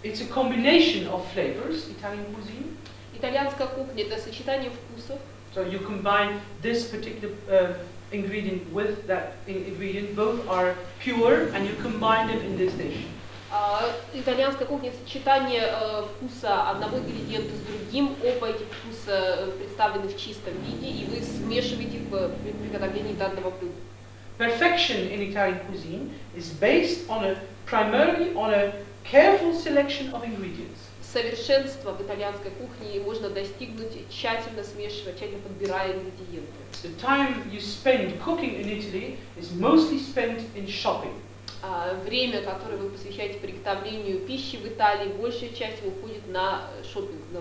It's a combination of flavors, Italian cuisine. Итальянская кухня – это сочетание вкусов. So you combine this particular ingredient with that ingredient. Both are pure, and you combine them in this dish. Итальянская кухня – это сочетание вкуса одного ингредиента с другим. Оба эти вкуса представлены в чистом виде, и вы смешиваете их при приготовлении данного блюда. Perfection in Italian cuisine is based primarily on a careful selection of ingredients. Совершенство в итальянской кухне можно достигнуть, тщательно смешивая, тщательно подбирая ингредиенты. The time you spend cooking in Italy is mostly spent in shopping. Время, которое вы посвящаете приготовлению пищи в Италии, большая часть уходит на шопинг, на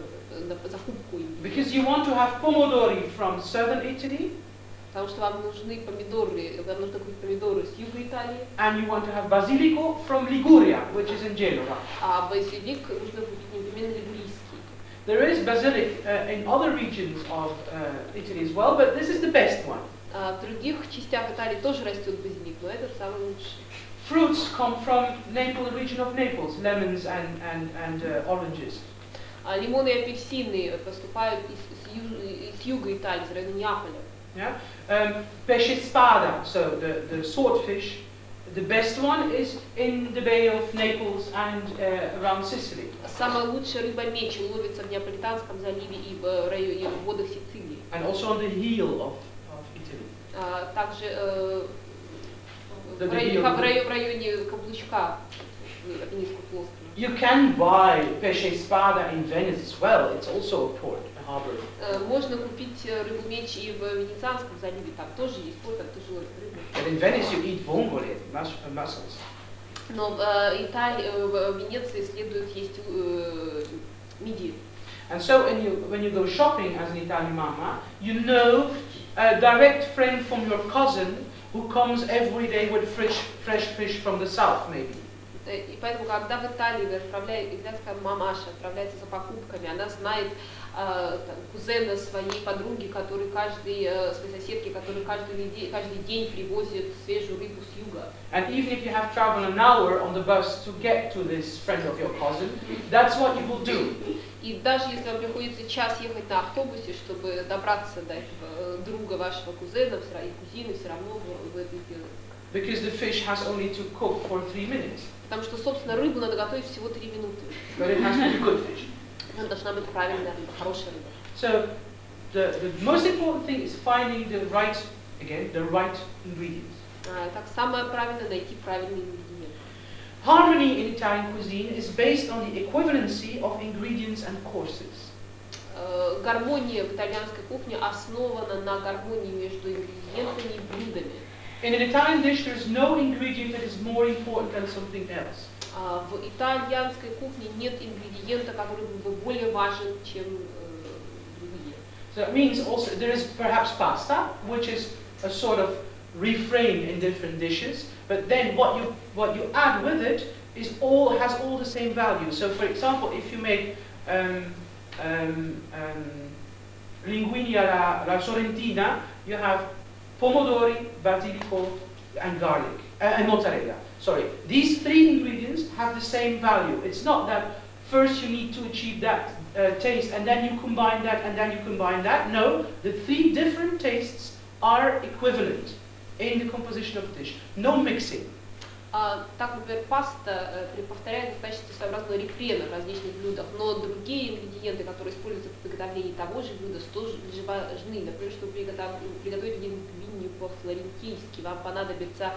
закупку. Because you want to have pomodori from southern Italy. Потому что вам нужны помидоры, вам нужно купить помидоры с юга Италии. And you want to have basilico from Liguria, which is in Genova. А базилик нужно купить непременно лигурийский. There is basilic in other regions of Italy as well, but this is the best one. В других частях Италии тоже растет базилик, но это самый лучший. Fruits come from Naples, the region of Naples, lemons and oranges. Лимоны и апельсины поступают из юга Италии, из района Неаполя. Yeah, pesce spada, so the swordfish. The best one is in the Bay of Naples and around Sicily. Самая лучшая рыба меч ловится в Неаполитанском заливе и в районе в водах Сицилии. And also on the heel of Italy. Также в районе каблучка Апеннинского полуострова. You can buy pesce spada in Venice as well. It's also a port, a harbor. Можно купить рыбу меч и в Венецианском заливе, там тоже есть порт, там тоже ловят рыбу. But in Venice you eat vongole, mussels. Но в Италии, в Венеции следует есть мидии. And so when you go shopping as an Italian mama, you know a direct friend from your cousin who comes every day with fresh fish from the south, maybe. И поэтому, когда в Италии итальянская мамаша отправляется за покупками, она знает кузена своей подруги, который своей соседки, который каждый день привозит свежую рыбу с юга. And even if you have traveled an hour on the bus to get to this friend of your cousin, that's what you will do. И даже если вам приходится час ехать на автобусе, чтобы добраться до этого друга вашего кузена и кузины, все равно вы это сделаете. because the fish has only to cook for 3 minutes. Потому что, собственно, рыбу надо готовить всего 3 минуты. But it has to be good fish. Это должна быть правильная рыба, хорошая рыба. So the most important thing is finding the right ingredients. Так, самое правильное — найти правильные ингредиенты. Harmony in Italian cuisine is based on the equivalency of ingredients and courses. Гармония в итальянской кухне основана на гармонии между ингредиентами и блюдами. In an Italian dish, there is no ingredient that is more important than something else. В итальянской кухне нет ингредиента, который был бы более важен, чем другие. So that means also there is perhaps pasta, which is a sort of refrain in different dishes, but then what you add with it has all the same value. So, for example, if you make linguine alla sorrentina, you have pomodori, basilico, and garlic, and mozzarella. Sorry, these 3 ingredients have the same value. It's not that first you need to achieve that taste, and then you combine that, and then you combine that. No, the 3 different tastes are equivalent in the composition of the dish. No mixing. Так, например, паста повторяется в качестве своеобразного рефрена в различных блюдах, но другие ингредиенты, которые используются в приготовлении того же блюда, тоже важны. Например, чтобы приготовить лингвини по-флорентийски, вам понадобится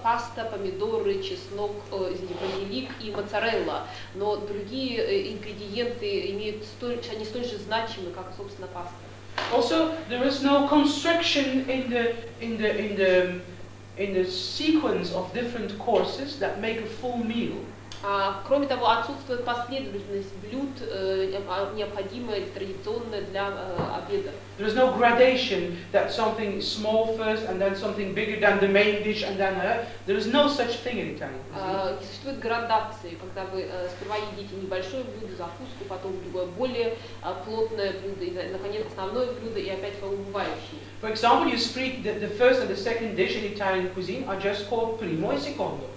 паста, помидоры, чеснок, базилик и моцарелла, но другие ингредиенты они столь же значимы, как, собственно, паста. Also, there is no constriction in the sequence of different courses that make a full meal. Кроме того, отсутствует последовательность блюд, необходимая традиционная для обеда. There is no gradation that something is small first and then something bigger than the main dish and then there is no such thing in Italian cuisine. Не существует градации, когда вы сперва едите небольшое блюдо, закуску, потом другое более плотное блюдо, и, наконец, основное блюдо, и опять убывающее. For example, you speak the first and the second dish in Italian cuisine are just called primo e secondo.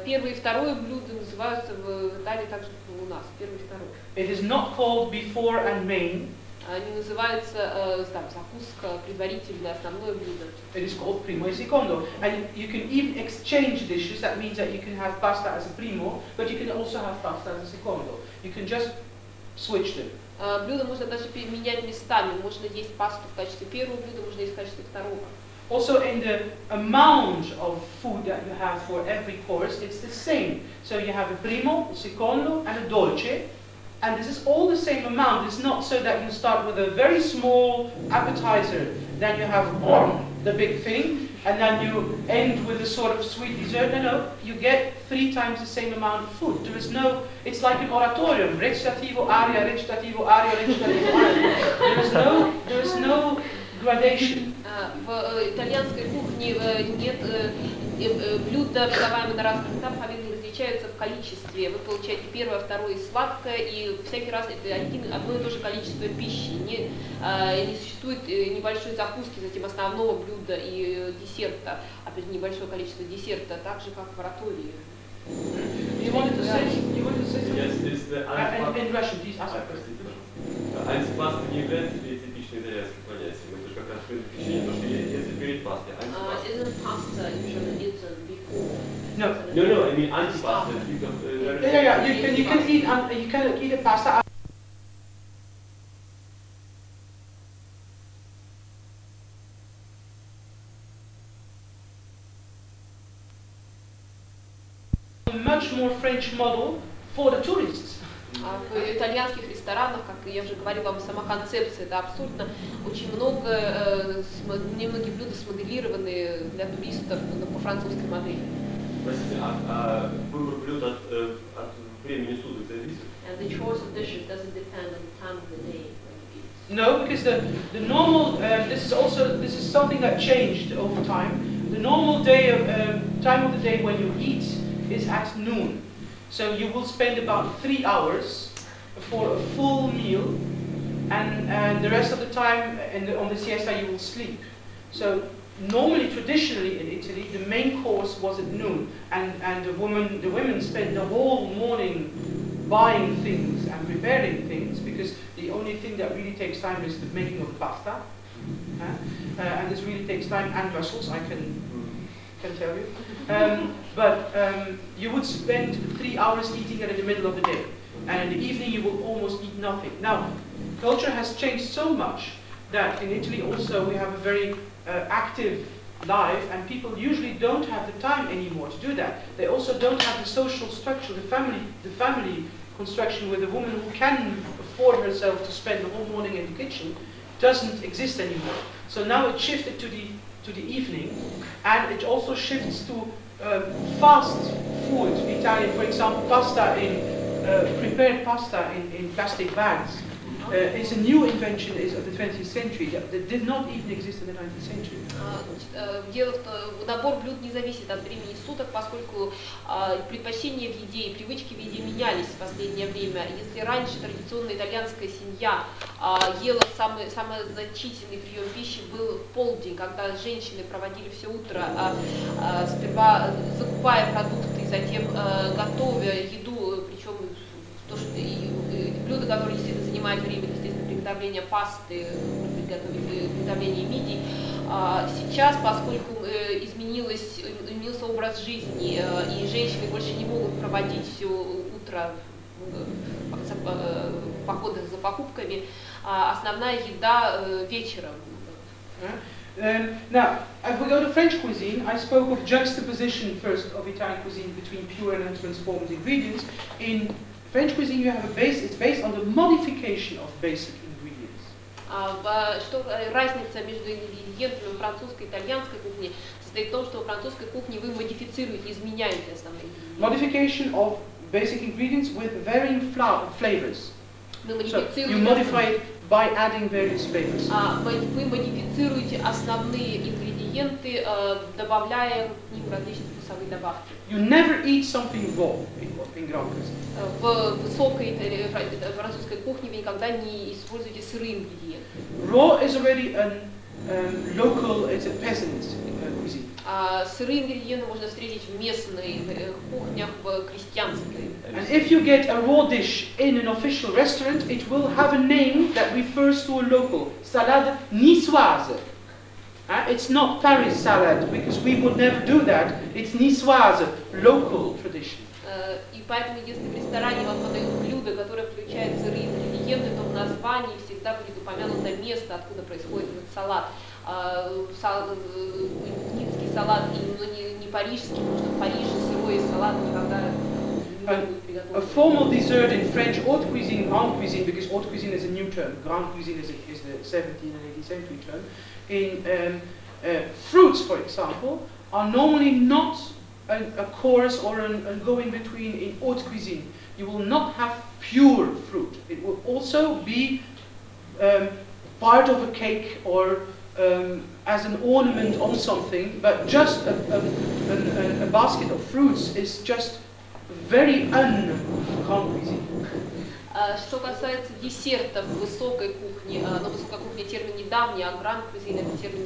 Первое и второе блюдо называются в Италии так же, как у нас. Первое и второе. It is not called before and main. Они называются закуска, предварительное, основное блюдо. It is called primo e secondo. And you can even exchange dishes. That means that you can have pasta as a primo, but you can also have pasta as a secondo. You can just switch them. Блюдо можно даже менять местами. Можно есть пасту в качестве первого блюда, можно есть в качестве второго. Also in the amount of food that you have for every course, it's the same. So you have a primo, a secondo, and a dolce, and this is all the same amount. It's not so that you start with a very small appetizer, then you have the big thing, and then you end with a sort of sweet dessert. No, you get 3 times the same amount of food. There is no, it's like an oratorium, recitativo, aria, recitativo, aria, recitativo, aria. There is no gradation. В итальянской кухне нет блюда, подаваемые на разных этапах, они различаются в количестве. Вы получаете первое, второе и сладкое, и всякий раз это одно и то же количество пищи. Не существует небольшой закуски, затем основного блюда и десерта, опять же небольшое количество десерта, так же как в оратории. You wanted to say something? Yes, is the in Russian, please ask that question. Антипаста не является ли типичным итальянским понятием? Это же как раз предпочтение, потому что если перед пастой антипаста. Isn't pasta usually eaten before? No, I mean antipasta. Yeah. You can eat a pasta. A much more French model for the tourists. В итальянских ресторанах, как я уже говорила вам, сама концепция, это абсурдно. Очень немногие блюда смоделированы для туристов по французской модели. Простите, выбор блюд от времени суток зависит? And the choice of dishes doesn't depend on the time of the day. No, because the normal this is something that changed over time. The normal time of the day when you eat is at noon. So you will spend about 3 hours for a full meal, and the rest of the time on the siesta you will sleep. So normally, traditionally in Italy, the main course was at noon, and the women spent the whole morning buying things and preparing things, because the only thing that really takes time is the making of pasta, and this really takes time and muscles. I can can tell you. But you would spend 3 hours eating it in the middle of the day. And in the evening you will almost eat nothing. Now, culture has changed so much that in Italy also we have a very active life, and people usually don't have the time anymore to do that. They also don't have the social structure, the family construction with a woman who can afford herself to spend the whole morning in the kitchen doesn't exist anymore. So now it shifted to the evening, and it also shifts to fast food. Italian, for example, pasta prepared pasta in plastic bags. It's a new invention of the 20th century that did not even exist in the 19th century. Дело в том, набор блюд не зависит от времени суток, поскольку предпочтения в еде и привычки в еде менялись в последнее время. Если раньше традиционная итальянская семья ела самый значительный прием пищи был в полдень, когда женщины проводили все утро, сперва закупая продукты и затем готовя еду, причем то, что блюда, которые действительно занимают время, естественно, приготовление пасты, приготовление мидий. Сейчас, поскольку изменился образ жизни, и женщины больше не могут проводить все утро походы за покупками, основная еда вечером. Now, if we go to French cuisine, I spoke of juxtaposition first of Italian cuisine between pure and transformed ingredients. In French cuisine, you have a base. It's based on the modification of basic ingredients. Что разница между ингредиентами французской и итальянской кухни состоит в том, что в французской кухне вы модифицируете, изменяете основные ингредиенты. Modification of basic ingredients with varying flavors. So you modify it by adding various flavors. Вы модифицируете основные ингредиенты, добавляя к ним различные вкусовые добавки. You never eat something raw in Grand cuisine. В высокой французской кухне вы никогда не используете сырые ингредиенты. Raw is already a local, it's a peasant cuisine. Сырые ингредиенты можно встретить в местных кухнях, в крестьянской. And if you get a raw dish in an official restaurant, it will have a name that refers to a local. Salade niçoise. It's not Paris salad, because we would never do that. It's niçoise, local tradition. И поэтому, если в ресторане вам подают блюдо, которое включает сырые ингредиенты, то в названии всегда будет упомянуто место, откуда происходит этот салат. Ницкий салат, но не парижский, потому что в Париже сырой салат никогда не будет приготовлен. A formal dessert in French haute cuisine, grande cuisine, because haute cuisine is a new term. Grande cuisine is the 17th and 18th century term. In fruits, for example, are normally not a course or a go-in between in haute cuisine. You will not have pure fruit. It will also be part of a cake or as an ornament on something, but just a basket of fruits is just very un-Grand cuisine. Что касается десертов высокой кухни, но высокая кухня термин недавний, а гранд кузин это термин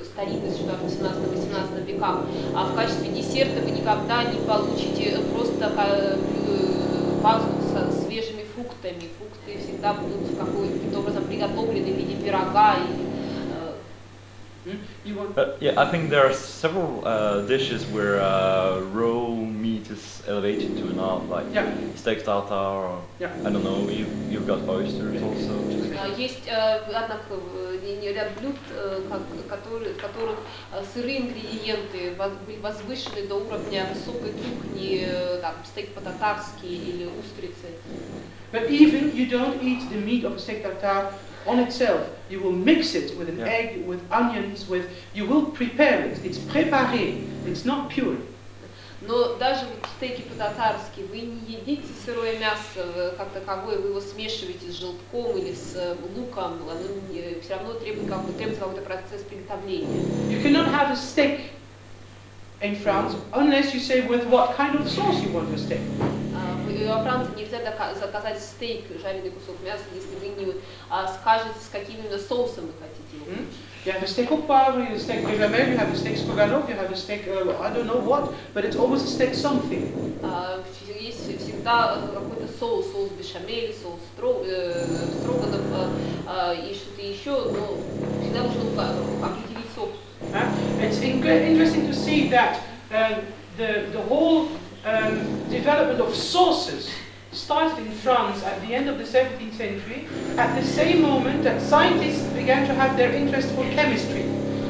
старинный, что в 17-18 веках. А в качестве десерта вы никогда не получите просто вазу со свежими фруктами. Фрукты всегда будут каким-то образом приготовлены в виде пирога или yeah, I think there are several dishes where raw meat is elevated to an art, like steak tartare, or I don't know, you've got oysters also. Есть, однако, ряд блюд, в которых сырые ингредиенты были возвышены до уровня высокой кухни, там, стейк по-татарски или устрицы. But even you don't eat the meat of a steak tartare on itself. You will mix it with an egg, with onions, you will prepare it. It's préparé. It's not pure. Но даже в стейке по-татарски вы не едите сырое мясо как таковое, вы его смешиваете с желтком или с луком, оно все равно требуется какой-то процесс приготовления. You cannot have a steak in France unless you say with what kind of sauce you want your steak. Во Франции нельзя заказать стейк, жареный кусок мяса, если вы не скажете, с каким именно соусом вы хотите его. You have a steak au poivre, you have a steak béchamel, you have a steak stroganoff, you have a steak I don't know what, but it's always a steak something. Есть всегда какой-то соус бешамель, соус строганов и что-то еще, но всегда нужно определить соус. It's interesting to see that the whole development of sauces started in France at the end of the 17th century, at the same moment that scientists began to have their interest for chemistry.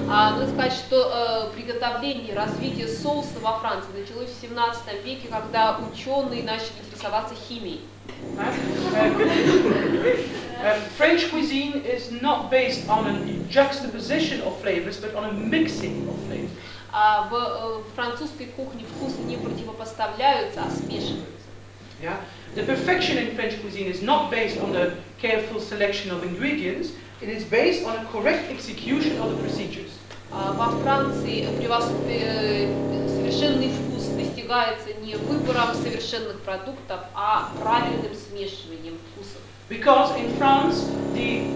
Надо сказать, что приготовление, развитие соуса во Франции началось в 17 веке, когда ученые начали интересоваться химией. French cuisine is not based on a juxtaposition of flavors, but on a mixing of flavors. В французской кухне вкусы не противопоставляются, а смешиваются. Yeah? The perfection in French cuisine is not based on a careful selection of ingredients, it is based on a correct execution of the procedures. Во Франции совершенный вкус достигается не выбором совершенных продуктов, а правильным смешиванием вкусов. Because in France, the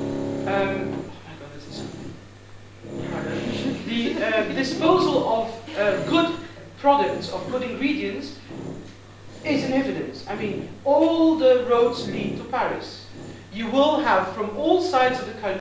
disposal of good products, of good ingredients, is an evidence. I mean, all the roads lead to Paris. You will have from all sides of the country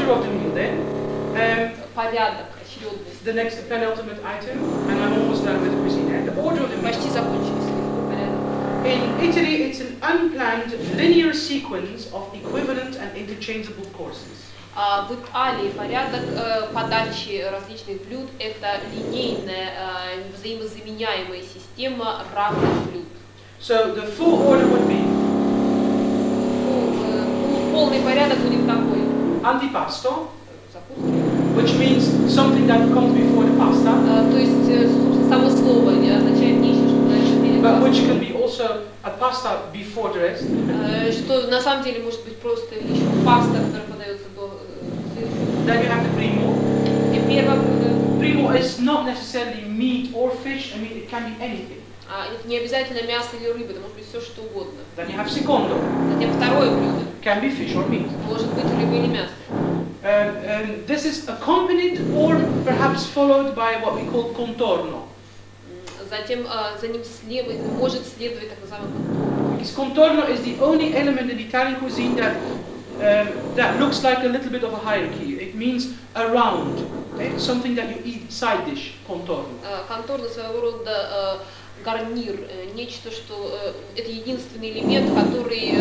order of the meal then. Порядок, очередность. The next penultimate item, and I'm almost done with the cuisine. The order of the meal. Почти закончили. In Italy, it's an unplanned linear sequence of equivalent and interchangeable courses. В Италии порядок подачи различных блюд – это линейная, взаимозаменяемая система равных блюд. So the full order would be полный порядок будет такой. Antipasto, which means something that comes before the pasta. То есть само слово означает нечто, что подается перед But пастой. which can be also a pasta before the rest. Что на самом деле может быть просто еще паста, которая подается до следующего. Then you have the primo. И первое блюдо. Primo is not necessarily meat or fish. I mean, it can be anything. Это не обязательно мясо или рыба, это может быть все что угодно. Then you have secondo. Затем второе блюдо. Can be fish or meat. Может быть рыба или мясо. This is accompanied or perhaps followed by what we call contorno. Затем за ним может следовать так называемый конторно. Because contorno is the only element in Italian cuisine that looks like a little bit of a hierarchy. It means around. Okay? Something that you eat side dish. Contorno. Конторно своего рода гарнир, нечто, что это единственный элемент, который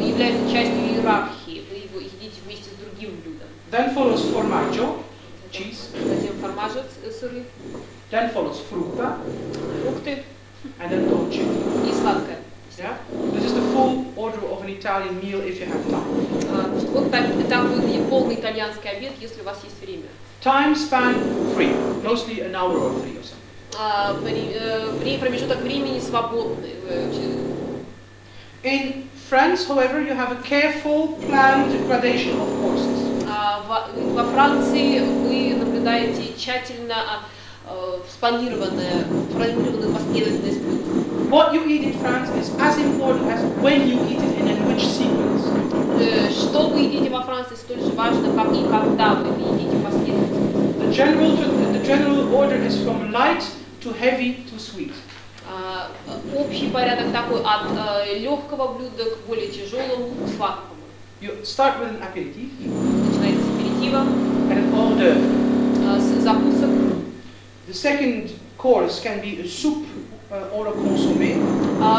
является частью иерархии. Вы его едите вместе с другим блюдом. Then follows formaggio, cheese. Затем формажо, сыры. Then follows frutta, Фрукты and then dolce. и сладкое. Yeah? This is the full order of an Italian meal if you have time. Вот так выглядит полный итальянский обед, если у вас есть время. Time span 3, mostly an hour or 3 or something. Промежуток времени свободный. In France, however, you have a careful, planned gradation of courses. Во Франции вы наблюдаете тщательно спланированную последовательность блюд. What you eat in France is as important as when you eat it and in which sequence. Что вы едите во Франции, столь же важно, как и когда вы едите последовательность. The general order is from light to heavy to sweet. Общий порядок такой от легкого блюда к более тяжелому, к сладкому. You start with an aperitif. Начинается с аперитива, And an hors d'oeuvre. с закусок. The second course can be a soup or a consommé.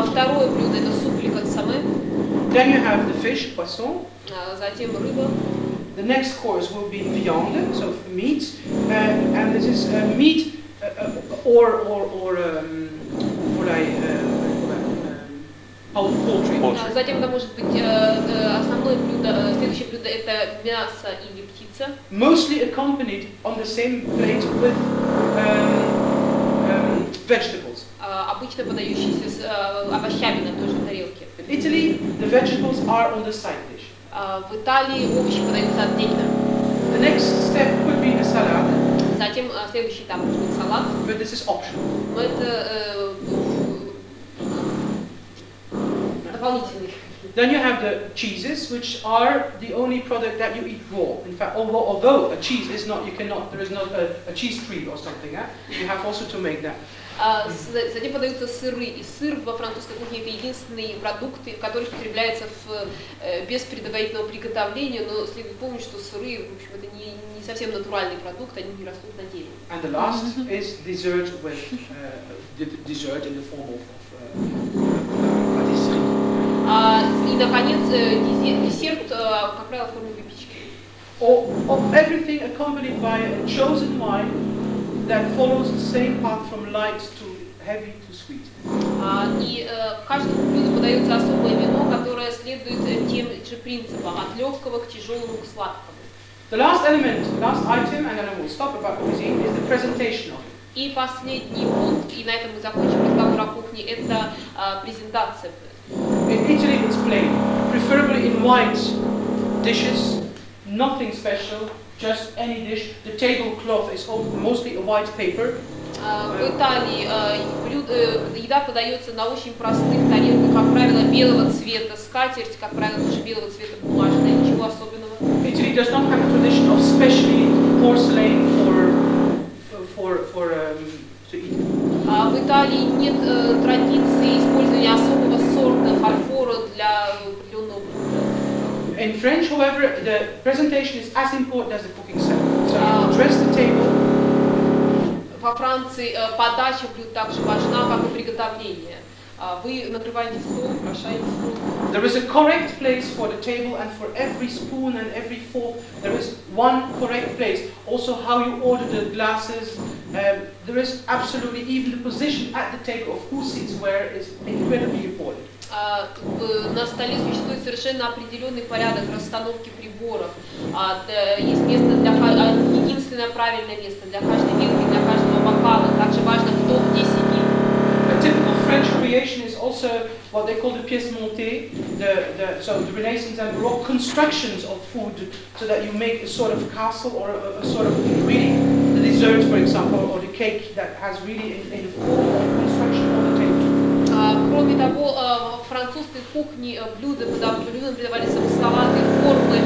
Второе блюдо это суп или консоме. Then you have the fish, poisson. Затем рыба. The next course will be viande, so meat, and this is meat poultry. Затем это может быть основное блюдо, следующее блюдо это мясо или птица. Mostly accompanied on the same plate with vegetables. Обычно подающиеся с овощами на той же тарелке. In Italy, the vegetables are on the side dish. В Италии овощи подаются отдельно. The next step could be a salad. Затем следующий этап может быть салат. But this is optional. Но это дополнительный. Then you have the cheeses, which are the only product that you eat raw. In fact, although a cheese is not, there is not a cheese tree or something. You have also to make that. Затем подаются сыры, и сыр во французской кухне это единственные продукты, которые употребляются без предварительного приготовления, но следует помнить, что сыры, в общем, это не совсем натуральный продукт, они не растут на дереве. And the last is dessert with dessert in the form of patisserie. И, наконец, десерт, как правило, в форме выпечки. Or everything accompanied by a chosen wine that follows the same path from light to heavy to sweet. И каждому блюду подается особое вино, которое следует тем же принципам, от легкого к тяжелому к сладкому. The last element, last item, and then I will stop about cuisine, is the presentation of it. И последний пункт, и на этом мы закончим разговор о кухне, это презентация. In Italy, it's plain, preferably in white dishes, nothing special, just any dish. The tablecloth is mostly a white paper. В Италии еда подается на очень простых тарелках, как правило, белого цвета, скатерть, как правило, тоже белого цвета бумажная, ничего особенного. Italy does not have a tradition of specially porcelain to eat. В Италии нет традиции использования особого сорта фарфора для определенного блюда. In French, however, the presentation is as important as the cooking second. So you dress the table. Во Франции подача блюд так же важна, как и приготовление. Вы накрываете стол, украшаете стол. There is a correct place for the table, and for every spoon and every fork, there is one correct place. Also, how you order the glasses, there is absolutely, even the position at the table of who sits where is incredibly important. На столе существует совершенно определенный порядок расстановки приборов. Есть место для единственное правильное место для каждой вилки, для каждого бокала. Также важно, кто где сидит. A typical French creation is also what they call the pièce montée, so the Renaissance and Baroque constructions of food, so that you make a sort of castle or a sort of really the dessert, for example, or the cake that has really a form of construction on the table. Кроме того, в французской кухне блюдам придавали замысловатые формы,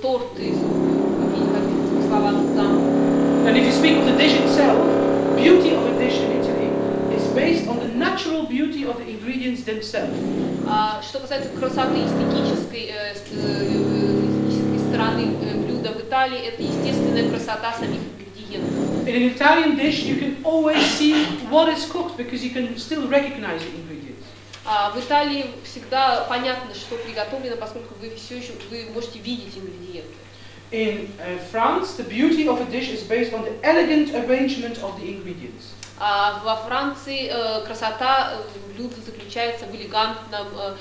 торты, замысловатых замков. And if you speak of the dish itself, beauty of a dish in Italy is based on the natural beauty of the ingredients themselves. Что касается красоты эстетической стороны блюда в Италии, это естественная красота самих ингредиентов. In an Italian dish, you can always see what is cooked because you can still recognize the ingredients. В Италии всегда понятно, что приготовлено, поскольку вы все еще можете видеть ингредиенты. In France, the beauty of a dish is based on the elegant arrangement of the ingredients. Во Франции красота блюда заключается в элегантном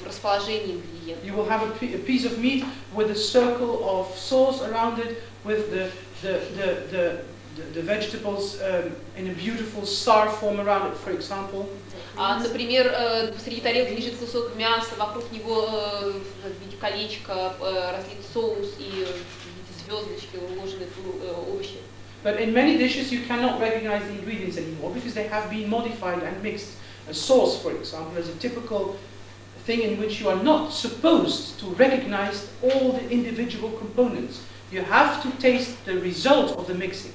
расположении ингредиентов. You will have a piece of meat with a circle of sauce around it, with the vegetables in a beautiful star form around it, for example. Например, посреди тарелки лежит кусок мяса, вокруг него в виде колечка разлит соус и в виде звездочки уложены овощи. But in many dishes you cannot recognize the ingredients anymore because they have been modified and mixed. A sauce, for example, is a typical thing in which you are not supposed to recognize all the individual components. You have to taste the result of the mixing.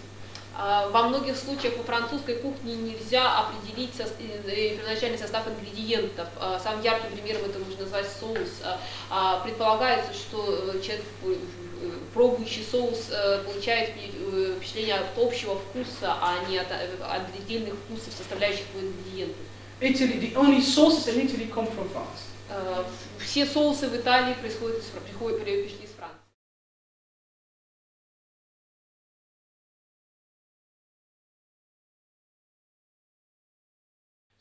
Во многих случаях во французской кухне нельзя определить первоначальный состав ингредиентов. Самым ярким примером это можно назвать соус. Предполагается, что человек, пробующий соус, получает впечатление от общего вкуса, а не от отдельных вкусов, составляющих его ингредиенты. Italy, the only sauces in Italy come from France. Все соусы в Италии пришли из Франции.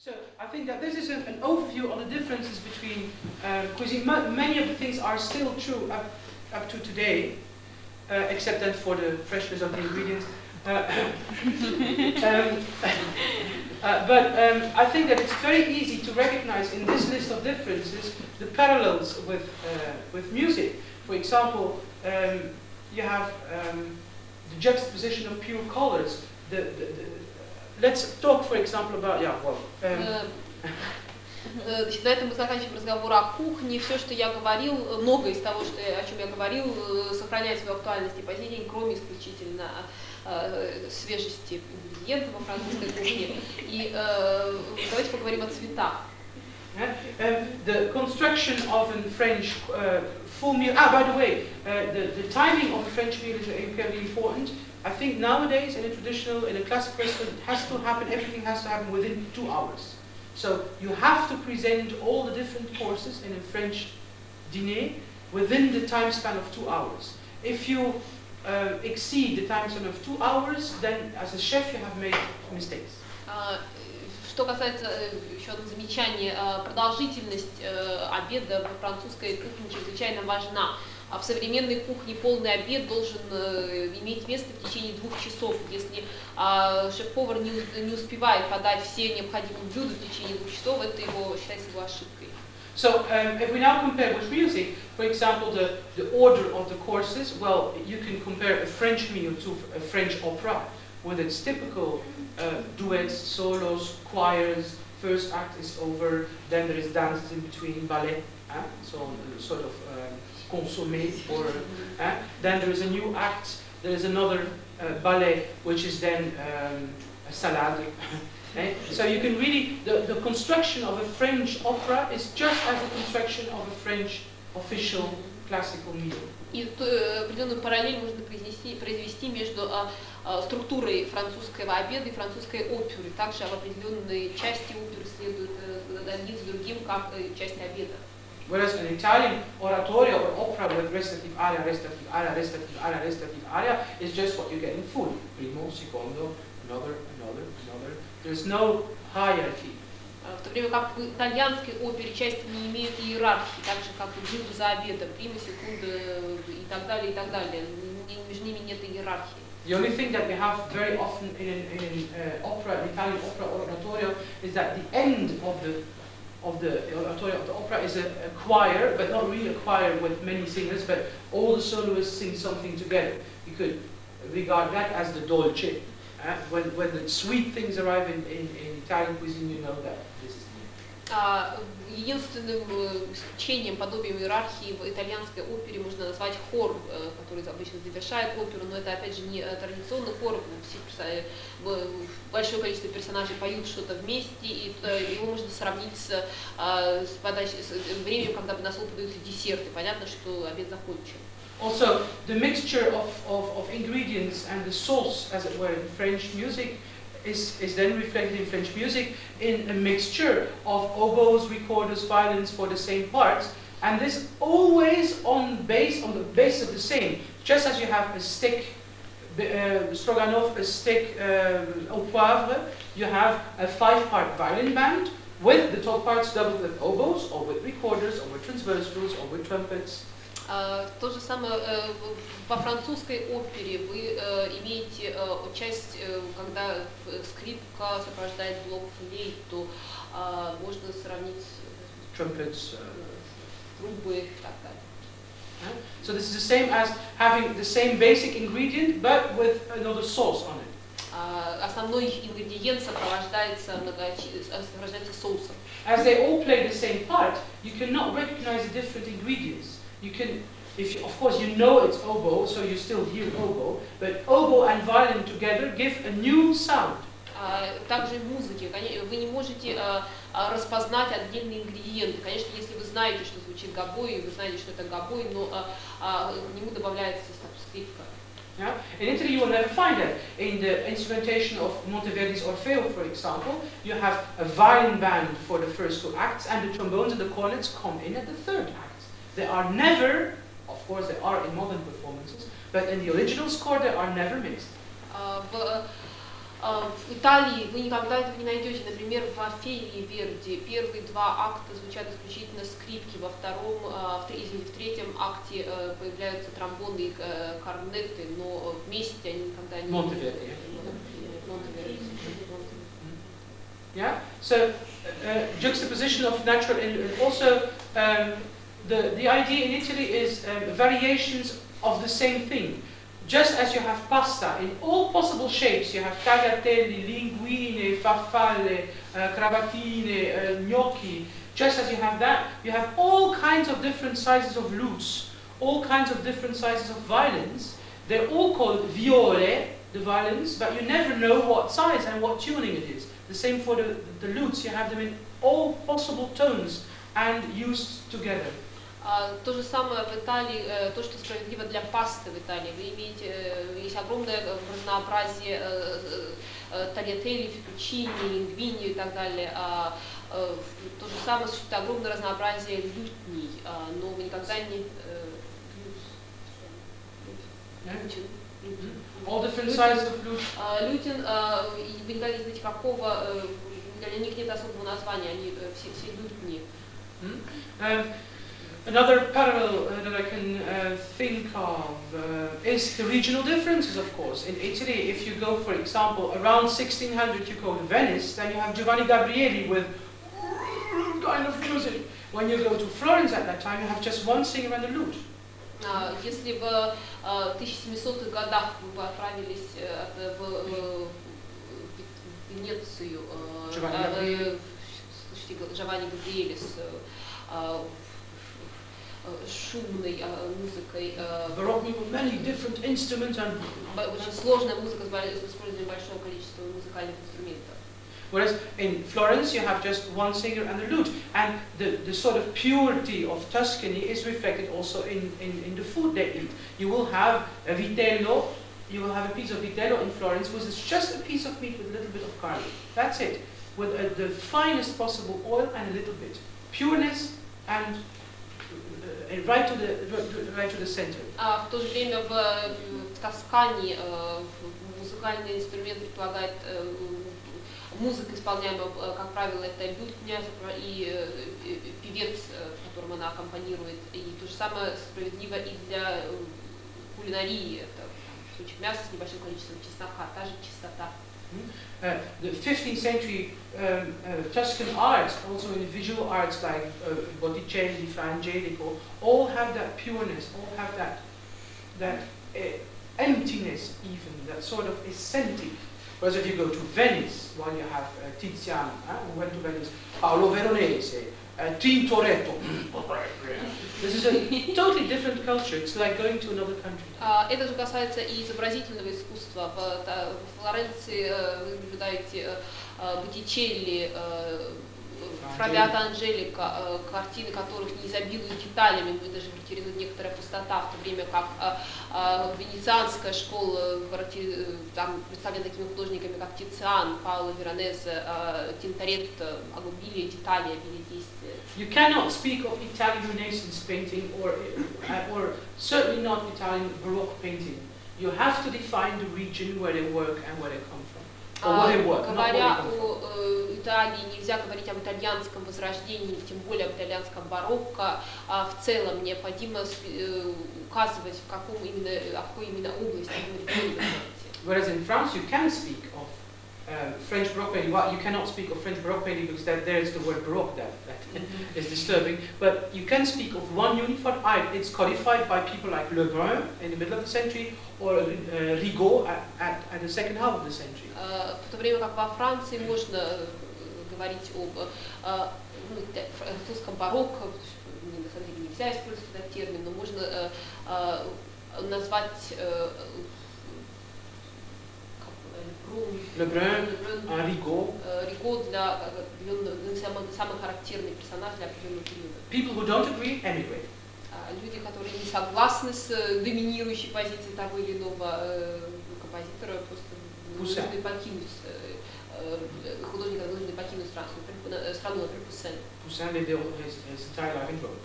So I think that this is an overview on the differences between cuisine. Many of the things are still true up to today, except then for the freshness of the ingredients. But I think that it's very easy to recognize in this list of differences the parallels with music. For example, you have the juxtaposition of pure colors. Let's talk, for example, about Значит, на этом мы заканчиваем разговор о кухне. Все, что я говорил, многое из того, о чем я говорил, сохраняет свою актуальность и по сей день, кроме исключительно свежести ингредиентов во французской кухне. И давайте поговорим о цветах. The construction of a French full meal. By the way, the timing of a French meal is incredibly important. I think nowadays in a classic restaurant, it has to happen. Everything has to happen within 2 hours. So you have to present all the different courses in a French dîner within the time span of 2 hours. If you exceed the time span of 2 hours, then as a chef you have made mistakes. Что касается, еще одно замечание, продолжительность обеда во французской кухне чрезвычайно важна. В современной кухне полный обед должен иметь место в течение 2 часов. Если шеф-повар не успевает подать все необходимые блюда в течение 2 часов, это считается его ошибкой. So if we now compare with music, for example, the order of the courses, well, you can compare a French meal to a French opera with its typical duets, solos, choirs. First act is over, then there is dances in between, ballet, so sort of consommé, or then there is a new act, there is another ballet, which is then a salade. So you can really, the construction of a French opera is just as the construction of a French official classical meal. И определенную параллель можно произвести между структурой французского обеда и французской оперы. Также в определенной части оперы следует один за другим, как часть обеда. Whereas an Italian oratorio or opera with recitative aria, recitative aria, recitative aria, recitative aria is just what you get in full. Primo, secondo, another. There's no hierarchy. В то время как в итальянской опере части не имеют иерархии, так же как и блюда за обедом, прима, секунда и так далее, и так далее. Между ними нет иерархии. The only thing that we have very often in opera, Italian opera oratorio, is that the end of the oratorio of the opera is a choir, but not really a choir with many singers, but all the soloists sing something together. You could regard that as the dolce. When the sweet things arrive in Italian cuisine, you know that this is the end. Единственным исключением, подобием иерархии в итальянской опере можно назвать хор, который обычно завершает оперу, но это опять же не традиционный хор, большое количество персонажей поют что-то вместе, и его можно сравнить с временем, когда на стол подаются десерты. Понятно, что обед закончен. Also, the mixture of ingredients and the sauce, as it were, in French music is then reflected in French music in a mixture of oboes, recorders, violins for the same parts, and this always on the base of the same. Just as you have a stick, stroganoff, a stick au poivre, you have a 5-part violin band with the top parts doubled with oboes, or with recorders, or with transversals, or with trumpets. То же самое по французской опере вы имеете часть, когда скрипка сопровождает блок флейту, можно сравнить trumpets, трубы и так далее. So this is the same as having the same basic ingredient, but with another sauce on it. Основной ингредиент сопровождается соусом. As they all play the same part, you cannot recognize the different ingredients. You can, of course, you know it's oboe, so you still hear oboe, but oboe and violin together give a new sound. Также в музыке вы не можете распознать отдельные ингредиенты. Конечно, если вы знаете, что звучит гобой, вы знаете, что это гобой, но к нему добавляется скрипка. Yeah? In Italy, you will never find that. In the instrumentation of Monteverdi's Orfeo, for example, you have a violin band for the first 2 acts, and the trombones and the cornets come in at the 3rd act. They are never, of course they are in modern performances, but in the original score they are never mixed. В Италии вы никогда этого не найдете. Например, в Орфее Верди первые 2 акта звучат исключительно скрипки, в 3-м акте появляются тромбоны и корнеты, но вместе они никогда не... Monteverdi. Yeah. So juxtaposition of natural and also the idea in Italy is variations of the same thing. Just as you have pasta in all possible shapes, you have tagliatelle, linguine, farfalle, cravatine, gnocchi. Just as you have that, you have all kinds of different sizes of lutes, all kinds of different sizes of violins. They're all called viole, the violins, but you never know what size and what tuning it is. The same for the lutes, you have them in all possible tones and used together. То же самое в Италии, то, что справедливо для пасты в Италии. Вы имеете, есть огромное разнообразие тальятели, фетучини, лингвини и так далее. То же самое существует огромное разнообразие лютней, но вы никогда не... All different sizes of lute. Лютин, вы никогда не знаете какого, для них нет особого названия, они все лютни. Another parallel that I can think of is the regional differences, of course. In Italy, if you go, for example, around 1600 you go to Venice, then you have Giovanni Gabrieli with kind of music. When you go to Florence at that time, you have just one singer and a lute. Если в 1700-х годах вы отправились в Венецию, Giovanni Gabrieli с шумной музыкой, Baroque with many different instruments and очень сложная музыка с использованием большого количества музыкальных инструментов. Whereas in Florence you have just one singer and a lute, and the sort of purity of Tuscany is reflected also in the food they eat. You will have a vitello, you will have a piece of vitello in Florence, which is just a piece of meat with a little bit of garlic. That's it, with the finest possible oil and a little bit. Pureness and right to the center. В то же время в Тоскане музыкальный инструмент предполагает музыка, исполняемая, как правило, это лютня и певец, которому она аккомпанирует. И то же самое справедливо и для кулинарии. Это кусочек мяса с небольшим количеством чеснока, та же чистота. The 15th century Tuscan arts, also in visual arts like Botticelli, Fra Angelico, all have that pureness, all have that emptiness even, that sort of ascetic. Whereas if you go to Venice, well, you have Tiziano, who went to Venice, Paolo Veronese, Tintoretto. This is a totally different culture. It's like going to another country. Это же касается и изобразительного искусства. В Флоренции вы наблюдаете Боттичелли, Фра Анжелика, картины которых не изобилуют деталями, будет даже материализована некоторая пустота, в то время как венецианская школа там представлена такими художниками, как Тициан, Паоло Веронезе, Тинторетто, обилие деталей, обилие действия. You cannot speak of Italian Renaissance painting or certainly not Italian Baroque painting. You have to define the region where they work and where they come from. Говоря о Италии, нельзя говорить об итальянском возрождении, тем более об итальянском барокко. В целом необходимо указывать, в какой именно области вы говорите. Whereas in France you can speak of French Baroque painting. Well, you cannot speak of French Baroque painting because there is the word Baroque that is disturbing. But you can speak of one unified art. It's codified by people like Lebrun in the middle of the century or Rigaud at the second half of the century. В то время как во Франции можно говорить об французском барокко, на самом деле нельзя использовать этот термин, но можно назвать Lebrun, Rigaud. Rigaud для самый характерный персонаж для определенного периода. People who don't agree emigrate. Люди, которые не согласны с доминирующей позицией того или иного композитора, просто должны покинуть художника, должны покинуть страну, например, Пуссен. Poussin lived his entire life in Rome.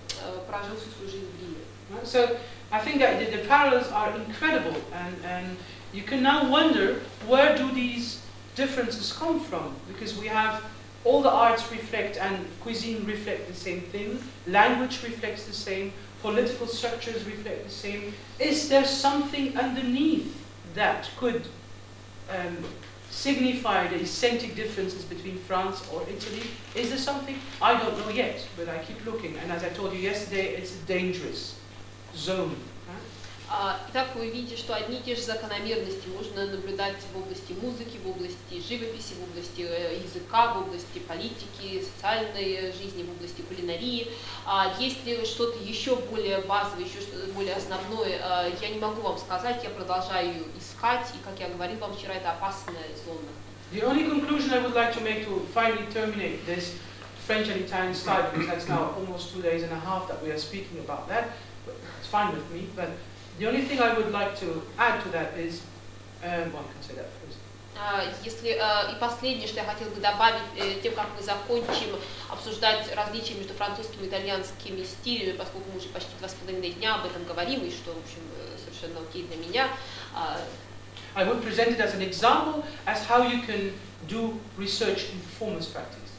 Прожил всю свою жизнь в Риме. So I think that the parallels are incredible, and you can now wonder where do these differences come from, because we have all the arts reflect and cuisine reflect the same thing, language reflects the same, political structures reflect the same. Is there something underneath that could signify the aesthetic differences between France or Italy? Is there something? I don't know yet, but I keep looking, and as I told you yesterday, it's a dangerous zone. Итак, вы видите, что одни и те же закономерности можно наблюдать в области музыки, в области живописи, в области языка, в области политики, социальной жизни, в области кулинарии. Есть ли что-то еще более базовое, еще что-то более основное, я не могу вам сказать, я продолжаю искать, и, как я говорил вам вчера, это опасная зона. The only conclusion I would like to make to finally terminate this French and Italian style, because that's now almost 2 days and a half that we are speaking about that, but it's fine with me, but the only thing I would like to add to that is, well, I can say that first. И последнее, что я хотела бы добавить, тем, как мы закончим обсуждать различия между французскими и итальянскими стилями, поскольку мы уже почти 2,5 дня об этом говорим, и что, в общем, совершенно окей для меня. I would present it as an example as how you can do research in performance practice.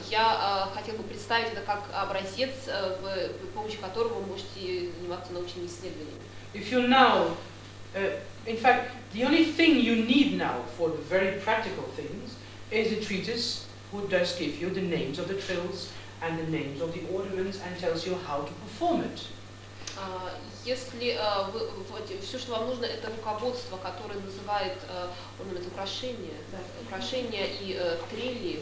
Я хотела бы представить это как образец, с помощью которого вы можете заниматься научными исследованиями. If you now, in fact, the only thing you need now for the very practical things is a treatise who does give you the names of the trills and the names of the ornaments and tells you how to perform it. Если все, что вам нужно, это руководство, которое называет украшения и трели,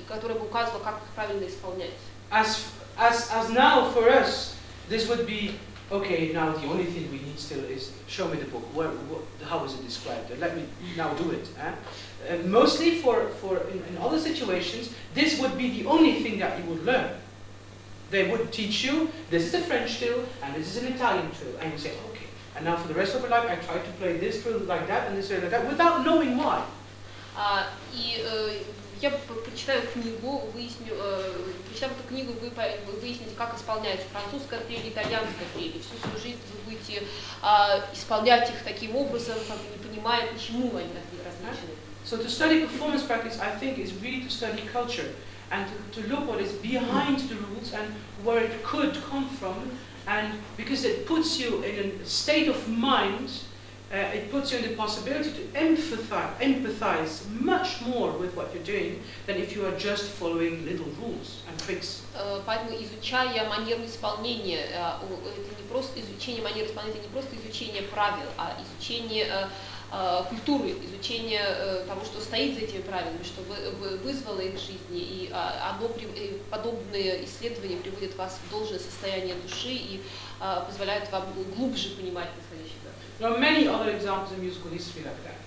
которое бы указывало, как их правильно исполнять. As now for us, this would be okay, now the only thing we need still is show me the book. How is it described? Let me now do it. Mostly in other situations, this would be the only thing that you would learn. They would teach you, this is a French trill, and this is an Italian trill. And you say, okay, and now for the rest of your life, I try to play this trill like that, and this trill like that, without knowing why. Я прочитаю книгу, прочитав эту книгу, вы выясните, как исполняется французская трель, итальянская трель. И всю свою жизнь вы будете исполнять их таким образом, как бы не понимая, почему они различны. So to study performance practice, I think, is really to study culture and to look what is behind the rules and where it could come from, and because it puts you in a state of mind. It puts you in the possibility to empathize much more with what you're doing than if you are just following little rules and tricks. Поэтому изучая манеру исполнения, это не просто изучение манеры исполнения, это не просто изучение правил, а изучение культуры, изучение того, что стоит за этими правилами, что вызвало их в жизни, и подобные исследования приводят вас в должное состояние души и позволяют вам глубже понимать происходящее. There are many other examples in musical history like that.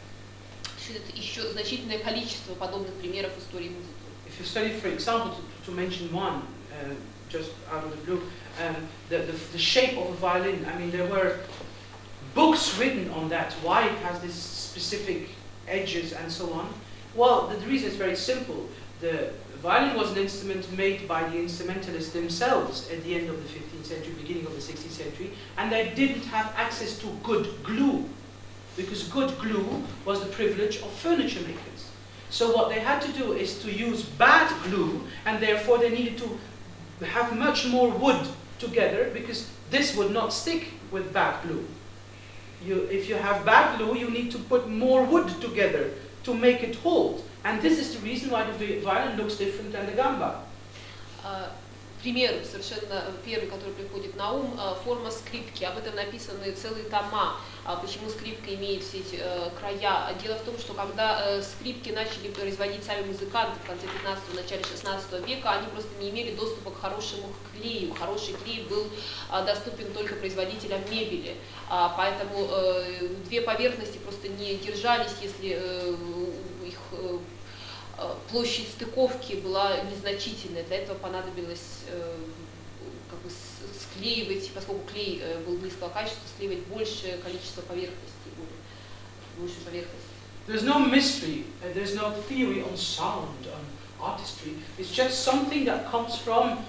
Существует еще значительное количество подобных примеров в истории музыки. If you study, for example, to mention one, just out of the blue, the shape of a violin. I mean, there were books written on that, why it has this specific edges and so on. Well, the reason is very simple. The violin was an instrument made by the instrumentalists themselves at the end of the 15th century, beginning of the 16th century, and they didn't have access to good glue, because good glue was the privilege of furniture makers. So what they had to do is to use bad glue, and therefore they needed to have much more wood together, because this would not stick with bad glue. If you have bad glue, you need to put more wood together to make it hold. And this is the reason why the violin looks different than the gamba. Пример, совершенно первый, который приходит на ум, форма скрипки. Об этом написаны целые тома, почему скрипка имеет все эти края. Дело в том, что когда скрипки начали производить сами музыканты в конце 15-го, начале 16 века, они просто не имели доступа к хорошему клею. Хороший клей был доступен только производителям мебели. Поэтому две поверхности просто не держались, если их площадь стыковки была незначительной. Для этого понадобилось как бы склеивать, поскольку клей был низкого качества, склеивать большее количество поверхностей, большую поверхность. There's no mystery, there's no theory on sound, on artistry. It's just something that comes from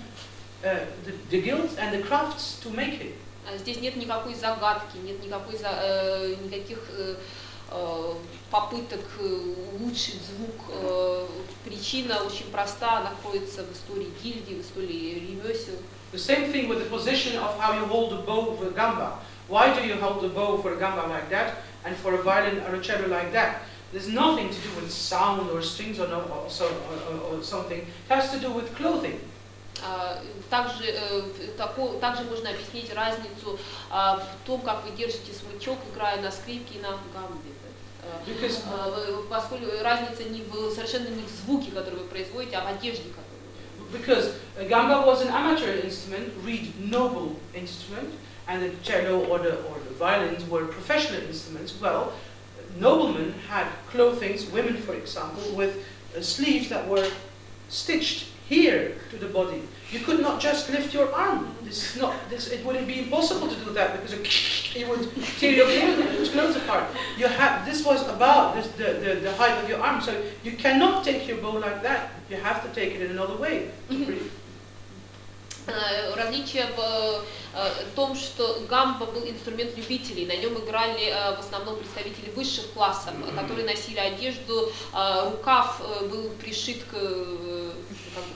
the guilds and the crafts to make it. Здесь нет никакой загадки, нет никаких попыток улучшить звук. Причина очень проста, находится в истории гильдии, в истории ремесел. The same thing with the position of how you hold the bow for a gamba. Why do you hold the bow for a gamba like that and for a violin or a cello like that? There's nothing to do with sound or strings or something. It has to do with clothing. Также можно объяснить разницу в том, как вы держите смычок, играя на скрипке и на гамбе. Поскольку разница совершенно не в звуке, который вы производите, а в одежде, которую вы. Because a gamba was an amateur instrument, reed noble instrument, and the cello or the violins were professional instruments. Well, noblemen had clothing, women for example, with sleeves that were stitched here to the body. You could not just lift your arm. It wouldn't be impossible to do that because it would tear your clothes apart. This was about the height of your arm, so you cannot take your bow like that. You have to take it in another way. Различие в том, что гамба был инструмент любителей, на нем играли в основном представители высших классов, которые носили одежду, рукав был пришит к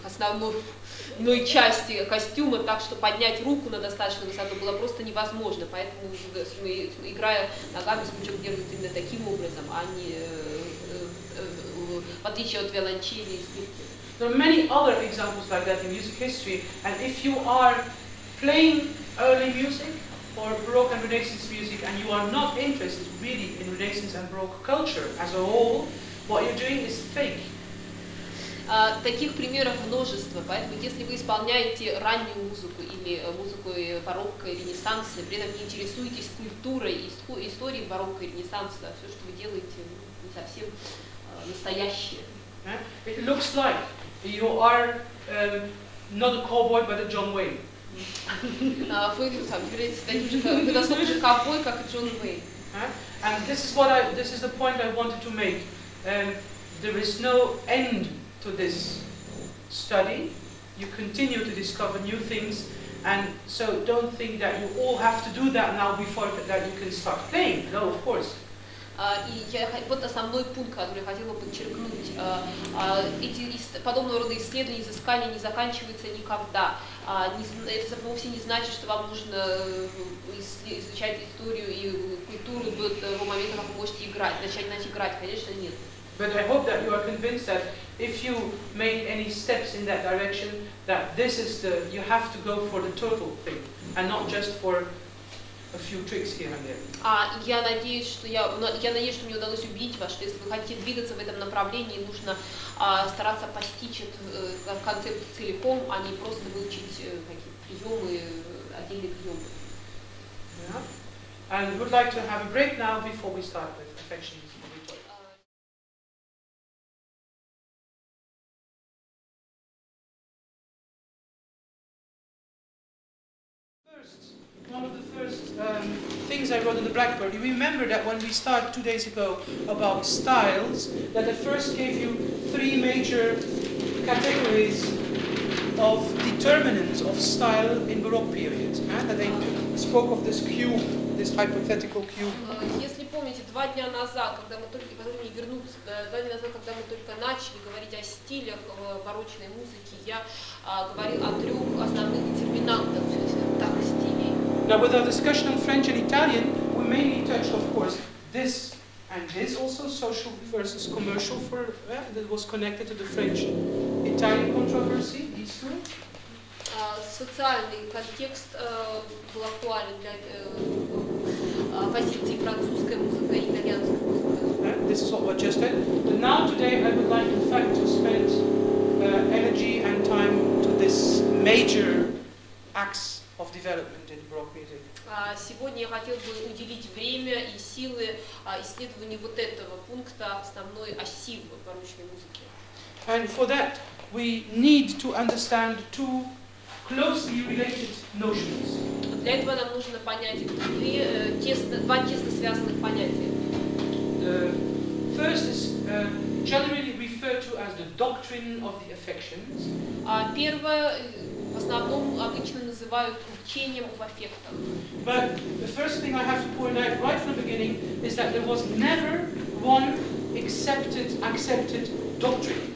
основной части костюма, так что поднять руку на достаточную высоту было просто невозможно, поэтому, играя на гамбе, смычок держится именно таким образом, а не в отличие от виолончели и скрипки. There are many other examples like that in music history, and if you are playing early music or Baroque and Renaissance music and you are not interested really in Renaissance and Baroque culture as a whole, what you're doing is fake. Таких примеров множество, поэтому если вы исполняете раннюю музыку или музыку барокко и ренессанса, при этом не интересуетесь культурой, историей барокко и ренессанса, все, что вы делаете, не совсем настоящее. It looks like you are not a cowboy but a John Wayne. Вы являетесь таким же, вы настолько же ковбой, как и Джон Уэйн. And this is the point I wanted to make. There is no end to this study. You continue to discover new things, and so don't think that you all have to do that now before that you can start playing. No, of course. И вот основной пункт, который я хотела подчеркнуть. Эти подобного рода исследования, изыскания не заканчиваются никогда. Это вовсе не значит, что вам нужно изучать историю и культуру до того момента, как вы можете начать играть. Конечно, нет. But I hope that you are convinced that if you make any steps in that direction, that this is you have to go for the total thing, and not just for a few tricks here and there. Я надеюсь, что мне удалось убедить вас, что если вы хотите двигаться в этом направлении, нужно стараться постичь эту концепцию целиком, а не просто выучить какие-то приемы, отдельные приемы. Yeah. And we would like to have a break now before we start with affections. One of the first things I wrote in the Blackboard, you remember that when we started 2 days ago about styles, that I first gave you 3 major categories of determinants of style in Baroque period. That I spoke of this cube, this hypothetical cube. Если помните, 2 дня назад, когда мы только начали говорить о стилях барочной музыки, я говорил о 3 основных детерминантах так стилей. Now, with our discussion on French and Italian, we mainly touched, of course, this and this, also social versus commercial, that was connected to the French-Italian controversy, these 2. Социальный контекст был актуален для позиции французской музыки и итальянской музыки. This is what we just did. But now today I would like, in fact, to spend energy and time to this major axe of development in Baroque music. Сегодня я хотел бы уделить время и силы исследованию вот этого пункта основной оси в барочной музыке. And for that we need to understand 2 closely related notions. Для этого нам нужно понять 2 тесно связанных понятия. The first is generally referred to as the doctrine of the affections. Первое в основном обычно называют учением об аффектах. But the first thing I have to point out right from the beginning is that there was never one accepted doctrine.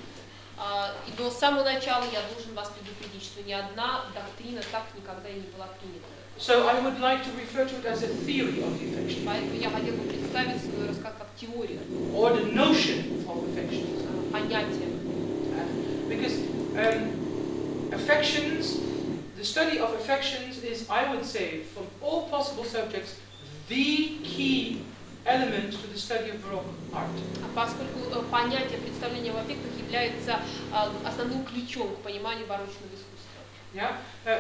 Но с самого начала я должен вас предупредить, что ни одна доктрина так никогда и не была принята. So I would like to refer to it as a theory of the affections. Поэтому я хотел бы представить свой рассказ как теорию. Or the notion of affections. Понятие. Because affections, the study of affections is, I would say, from all possible subjects, the key element to the study of Baroque art. Поскольку понятие представления об аффектах является основным ключом к пониманию барочного искусства. Yeah.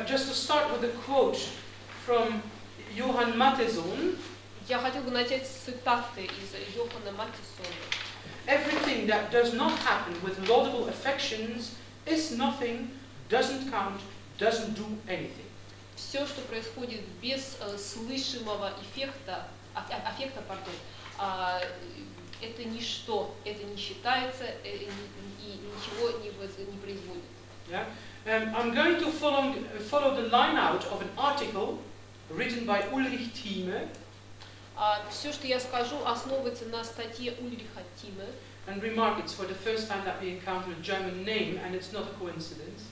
Just to start with a quote from Johann Mattheson. Я хотел бы начать с цитаты из Йоханна Маттисона. Everything that does not happen with laudable affections is nothing, doesn't count, doesn't do anything. Все, что происходит без слышимого аффекта, это ничто, это не считается и ничего не производит. Yeah. I'm going to follow the line out of an article written by Ulrich Thieme. Все, что я скажу, основывается на статье Ульриха Тиме. And remark, it's for the first time that we encounter a German name, and it's not a coincidence.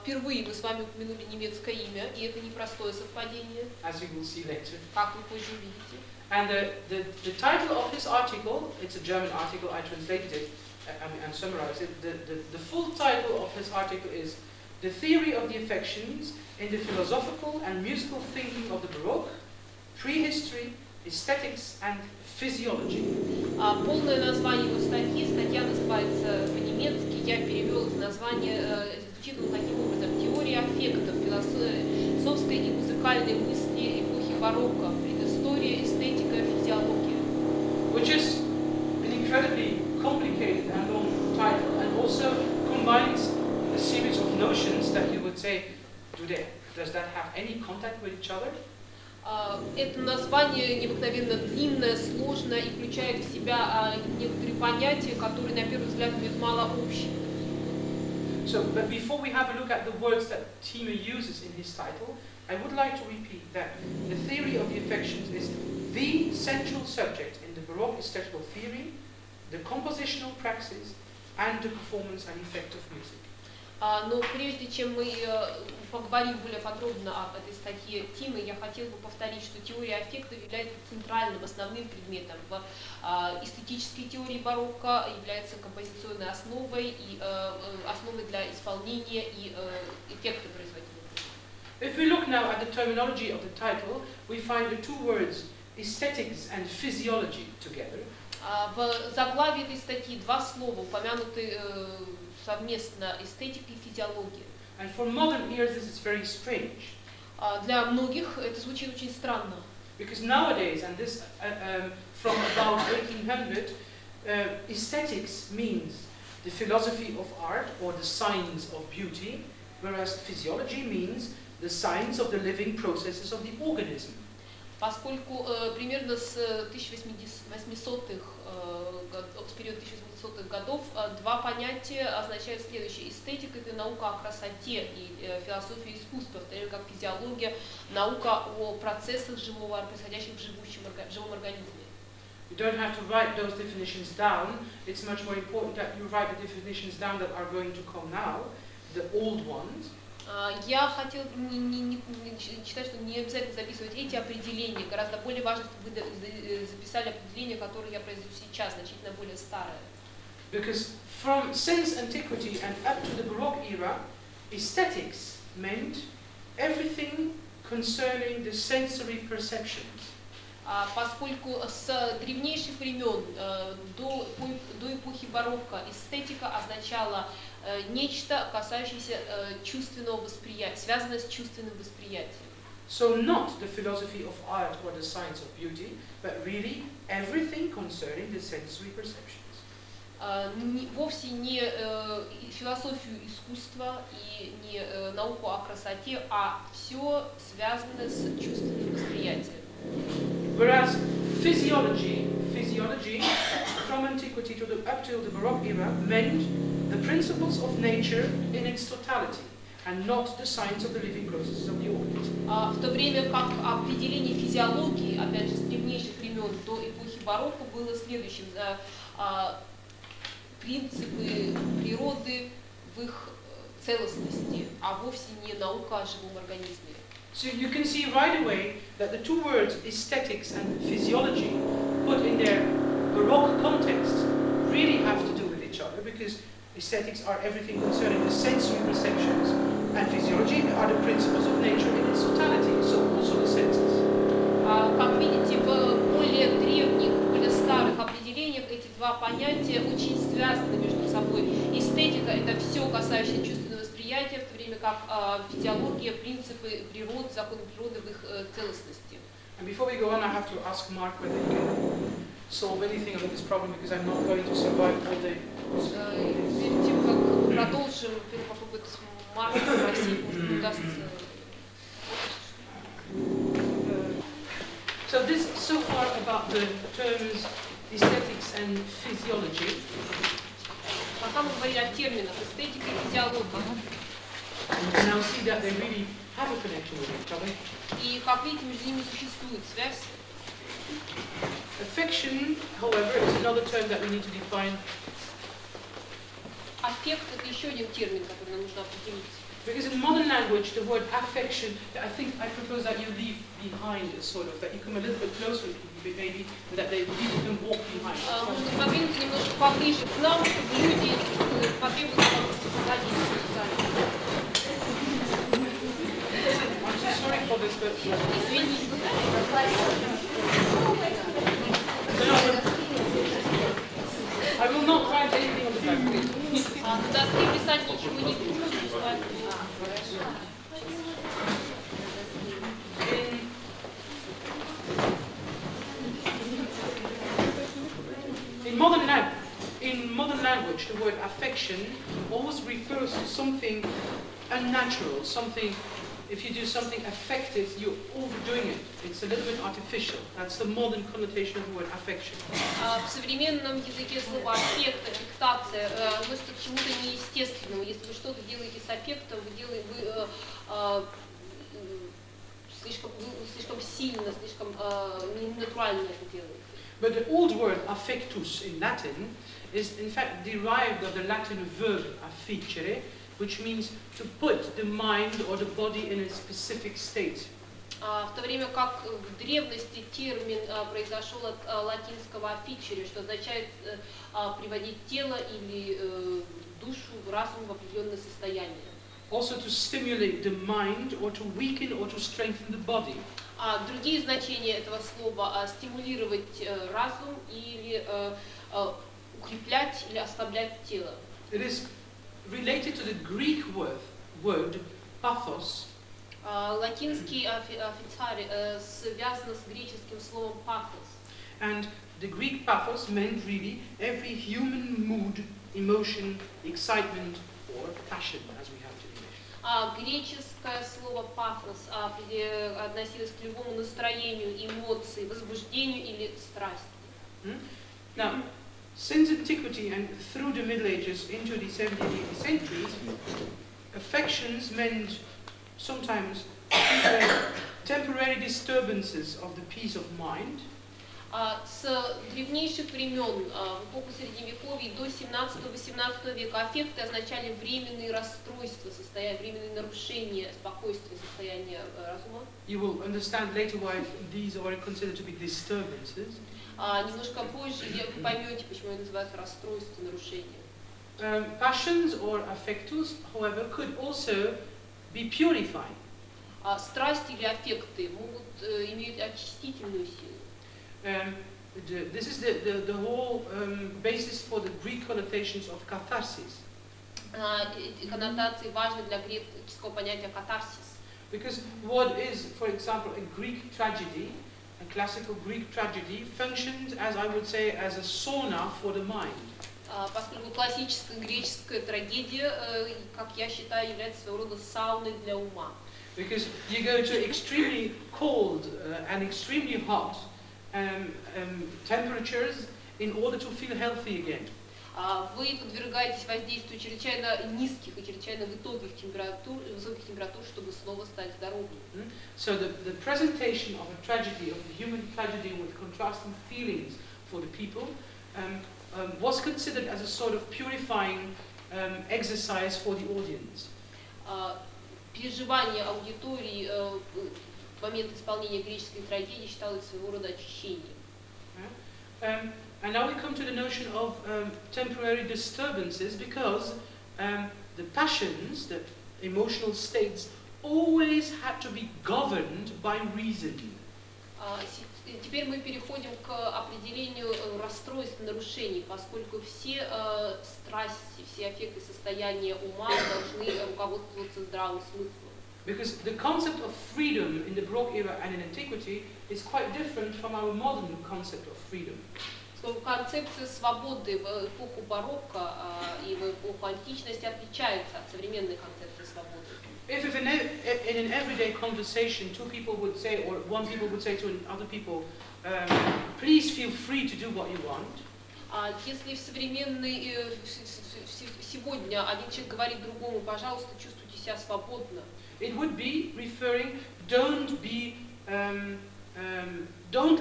Впервые мы с вами упомянули немецкое имя, и это непростое совпадение. As we will see later. Как вы позже увидите. And the title of this article, it's a German article, I translated it and summarized it. The full title of this article is The Theory of the Affections in the Philosophical and Musical Thinking of the Baroque, Prehistory, Aesthetics and Physiology. Полное название его статьи, статья называется по-немецки, я перевел это название, звучит он таким образом: «Теория аффектов, философской и музыкальной мысли эпохи барокко, предыстория, эстетика, физиология». Which is an incredibly complicated and long title, and also combines a series of notions that you would say, does that have any contact with each other? Это название необыкновенно длинное, сложное и включает в себя некоторые понятия, которые на первый взгляд имеют мало общего. So, but before we have a look at the words that Thieme uses in his title, I would like to repeat that the theory of the affections is the central subject in the Baroque aesthetical theory, the compositional praxis, and the performance and effect of music. Но прежде чем мы поговорим более подробно об этой статье Thieme, я хотела бы повторить, что теория аффектов является центральным, основным предметом в эстетической теории барокко, является композиционной основой и основой для исполнения и эффекта производимого. If we look now at the terminology of the title, we find the two words aesthetics and physiology together. В заглавии этой статьи два слова упомянуты совместно: эстетика и физиология. And for modern ears, this is very strange. Для многих это звучит очень странно. Because nowadays, and this from about 1800, aesthetics means the philosophy of art or the science of beauty, whereas physiology means the science of the living processes of the organism. Поскольку примерно с 1800-х, с периода 1800-х годов, два понятия означают следующее: эстетика — это наука о красоте и философия искусства, в то время как физиология — наука о процессах живого, происходящих в живом организме. You don't have to write those definitions down. It's much more important that you write the definitions down that are going to come now, the old ones. Я хотела считать, что не обязательно записывать эти определения. Гораздо более важно, чтобы вы записали определения, которые я произведу сейчас, значительно более старые. Because since antiquity and up to the Baroque era, aesthetics meant everything concerning the sensory perceptions. Поскольку с древнейших времен до эпохи барокко эстетика означала нечто, касающееся чувственного восприятия, связанное с чувственным восприятием. So not the philosophy of art or the science of beauty, but really everything concerning the sensory perceptions. Вовсе не философию искусства и не науку о красоте, а все связанное с чувственным восприятием. Whereas physiology from antiquity up till the Baroque era meant the principles of nature in its totality, and not the science of the living processes of the organism. В то время как определение физиологии, опять же, с древнейших времен до эпохи барокко было следующим: принципы природы в их целостности, а вовсе не наука о живом организме. So you can see right away that the two words aesthetics and physiology put in their Baroque context really have to do with each other, because aesthetics are everything concerning the sensory perceptions, and physiology are the principles of nature in its totality, so also the senses. Как видите, в более древних, более старых определениях эти два понятия очень связаны между собой. Эстетика — это все, касающееся чувственного восприятия, в то время как физиология — принципы природы, законы природы в их целостности. And before we go on, I have to ask Mark whether he can solve anything of this problem, because I'm not going to survive all day. Перед тем, как мы продолжим, попробует Марк спросить, может, удастся. So this so far about the terms aesthetics and physiology. Пока мы говорили о терминах эстетика и физиология. And now see that they really have a connection with each other. И, как видите, между ними существует связь. Affection, however, is another term that we need to define. Аффект — это еще один термин, который нам нужно определить. Because in modern language, the word affection, I think I propose that you leave behind, sort of, that you come a little bit closer, maybe, and that the people can walk behind. Можно подвинуться немножко поближе к нам, чтобы люди потребуются позади. I'm so sorry for this, but I will not write anything on the back. In modern language, the word affection always refers to something unnatural, something. If you do something affected, you're overdoing it. It's a little bit artificial. That's the modern connotation of the word affection. В современном языке слово аффект, аффектация относится к чему-то неестественному. Если вы что-то делаете с аффектом, вы слишком сильно, слишком ненатурально это делаете. But the old word affectus in Latin is in fact derived of the Latin verb afficere, which means to put the mind or the body in a specific state. В то время как в древности термин произошел от латинского afficere, что означает приводить тело или душу, разум в определенное состояние. Also to stimulate the mind or to weaken or to strengthen the body. Другие значения этого слова стимулировать разум или укреплять или ослаблять тело. It is related to the Greek word pathos. Латинский официарий связан с греческим словом pathos. And the Greek pathos meant really every human mood, emotion, excitement or passion, as we have to English. Греческое слово pathos относилось к любому настроению, эмоции, возбуждению или страсти. Now, since antiquity and through the Middle Ages into the 17th and 18th centuries, affections meant sometimes temporary disturbances of the peace of mind. С древнейших времен, в эпоху Средневековья до 17-18 века, аффекты означали временные расстройства, временные нарушения спокойствия, состояния разума. You will understand later why these are considered to be disturbances. Немножко позже вы поймете, почему они называются расстройства, нарушения. Passions or affectus, however, could also be purifying. Страсти или аффекты могут иметь очистительную силу. This is the whole basis for the Greek connotations of catharsis. Коннотации важны для греческого понятия катарсис. Because what is, for example, a Greek tragedy, a classical Greek tragedy, functions, as I would say, as a sauna for the mind. Поскольку классическая греческая трагедия, как я считаю, является своего рода сауной для ума. Because you go to extremely cold and extremely hot temperatures in order to feel healthy again. Вы подвергаетесь воздействию чрезвычайно низких и чрезвычайно высоких температур, чтобы снова стать здоровым. So the presentation of a tragedy, of the human tragedy with contrasting feelings for the people, was considered as a sort of purifying exercise for the audience. Переживание аудитории в момент исполнения греческой трагедии считалось своего рода очищением. And now we come to the notion of temporary disturbances, because the passions, the emotional states, always had to be governed by reason. Теперь мы переходим к определению расстройств, нарушений, поскольку все страсти, все аффекты, состояния ума должны руководствоваться здравым смыслом. Because the concept of freedom in the Baroque era and in antiquity is quite different from our modern concept of freedom. Концепция свободы в эпоху барокко и в эпоху античности отличается от современной концепции свободы. If in an everyday conversation two people would say, or one people would say to other people, please feel free to do what you want. Если в современной сегодня один человек говорит другому, пожалуйста, чувствуйте себя свободно. It would be referring, don't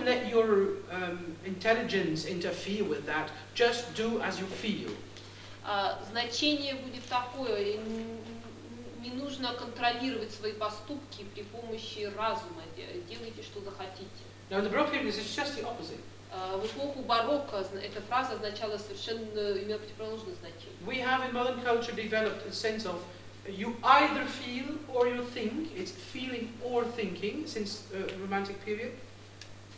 let your intelligence interfere with that. Just do as you feel. Значение будет такое: не нужно контролировать свои поступки при помощи разума. Делайте, что захотите. Now in the Baroque period, it's just the opposite. В эпоху барокко эта фраза означала совершенно, имела противоположное значение. We have in modern culture developed a sense of you either feel or you think. It's feeling or thinking since Romantic period.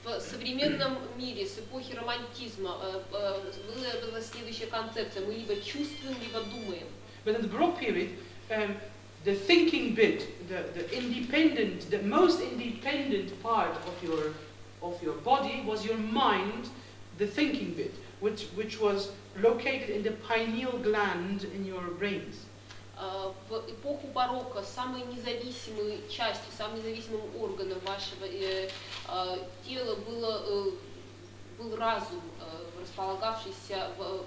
В современном мире с эпохи романтизма была следующая концепция: мы либо чувствуем, либо думаем. But in the Baroque period, the thinking bit, the most independent part of your body was your mind, the thinking bit, which was located in the pineal gland in your brains. В эпоху барокко самой независимой частью, самым независимым органом вашего тела был разум, располагавшийся в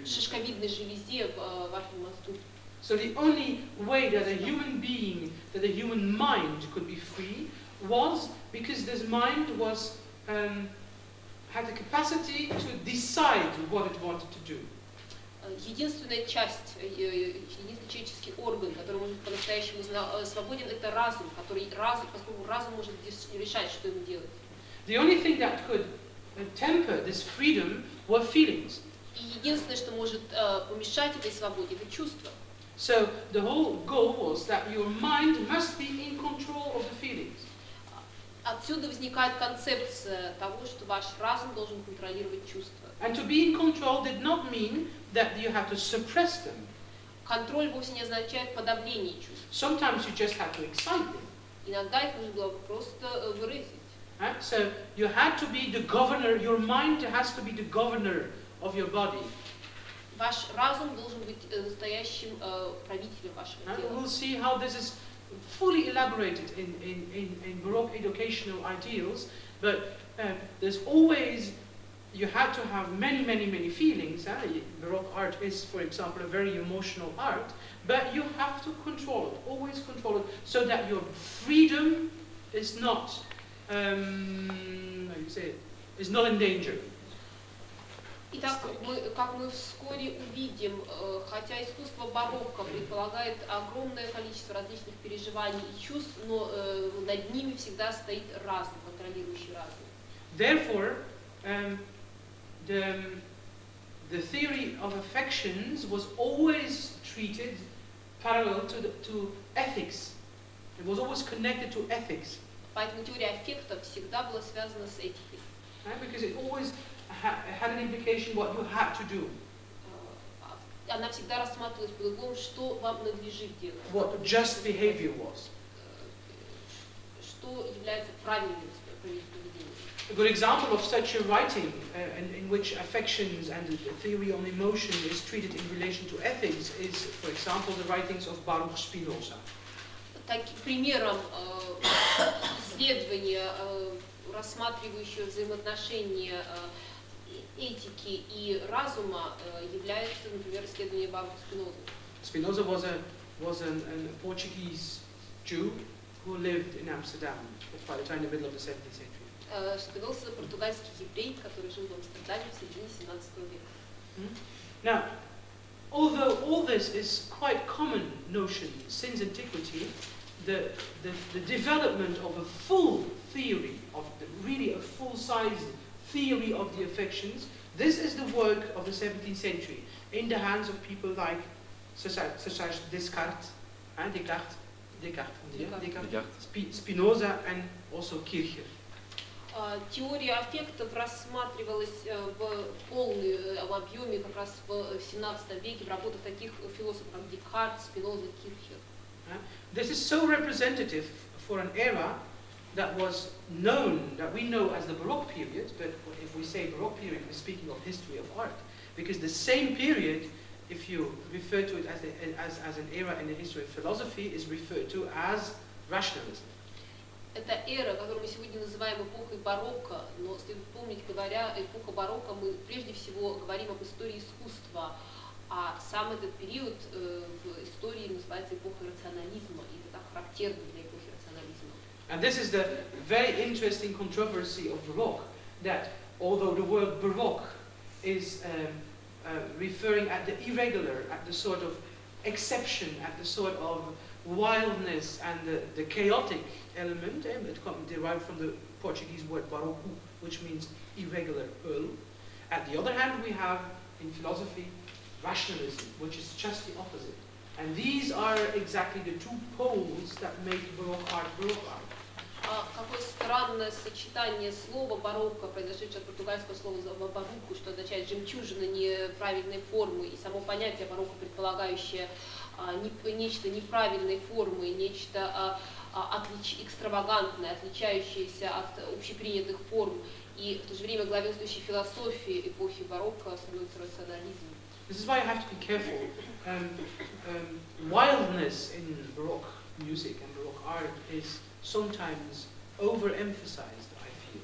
шишковидной железе в вашем мозгу. So the only way that a human being, that a human mind could be free was because this mind was had the capacity to decide what it wanted to do. Единственная часть, единственный человеческий орган, который может по-настоящему свободен, это разум, поскольку разум может решать, что ему делать. The only thing that could temper this freedom were feelings. И единственное, что может помешать этой свободе, это чувство. So the whole goal was that your mind must be in control of the feelings. Отсюда возникает концепция того, что ваш разум должен контролировать чувства. And to be in control did not mean that you have to suppress them. Контроль вовсе не означает подавление чувств. Sometimes you just have to excite them. Иногда их нужно было просто выразить. Right? So you had to be the governor, your mind has to be the governor of your body. Ваш разум должен быть настоящим правителем вашего тела. We'll see how this is fully elaborated in Baroque educational ideals, but there's always, you had to have many feelings. Baroque art is, for example, a very emotional art, but you have to control it, always control it, so that your freedom is not, how do you say it, is not in danger. Итак, как мы вскоре увидим, хотя искусство барокко предполагает огромное количество различных переживаний и чувств, но над ними всегда стоит разум, контролирующий разум. Therefore, the theory of affections was always treated parallel to ethics. It was always connected to ethics. Поэтому теория аффектов всегда была связана с этикой. Because it always had an implication what you had to do. Она всегда рассматривалась под углом, что вам надлежит делать. What just behavior was. Что является правильным поведением. A good example of such a writing in which affections and the theory on emotion is treated in relation to ethics is, for example, the writings of Baruch Spinoza. Таким примером исследования, рассматривающего взаимоотношения этики и разума, является, например, исследование Баруха Спинозы. Spinoza was a Portuguese Jew who lived in Amsterdam by the time in the middle of the 17th century. Спиноза — португальский еврей, который жил в Амстердаме в середине 17 века. Now, although all this is quite common notion since antiquity, the development of a full theory, really a full-size theory of the affections, this is the work of the 17th century, in the hands of people like such as Descartes, Spinoza, and also Kircher. Теория аффектов рассматривалась в полном объеме как раз в 17 веке в работах таких философов, как Декарт, Спиноза, Кирхер. This is so representative for an era that was known, that we know as the Baroque period, but if we say Baroque period, we're speaking of history of art, because the same period, if you refer to it as an era in the history of philosophy, is referred to as rationalism. Это эра, которую мы сегодня называем эпохой барокко, но следует помнить, говоря эпоха барокко, мы прежде всего говорим об истории искусства, а сам этот период в истории называется эпохой рационализма, и это так характерно для эпохи рационализма. And this is the very interesting controversy of Baroque, that although the word Baroque is referring at the irregular, at the sort of exception, at the sort of wildness and the chaotic element, derived from the Portuguese word baroque, which means irregular, earl. At the other hand, we have in philosophy rationalism, which is just the opposite. And these are exactly the two poles that make Baroque art Baroque art. Какое странное сочетание слова барокко, произошедшее от португальского слова баруку, что означает жемчужина неправильной формы, и само понятие барокко, предполагающее нечто неправильной формы, нечто экстравагантное, отличающееся от общепринятых форм, и в то же время главенствующей философии эпохи барокко становится рационализм. This is why you have to be careful. Wildness in Baroque music and Baroque art is sometimes overemphasized, I feel.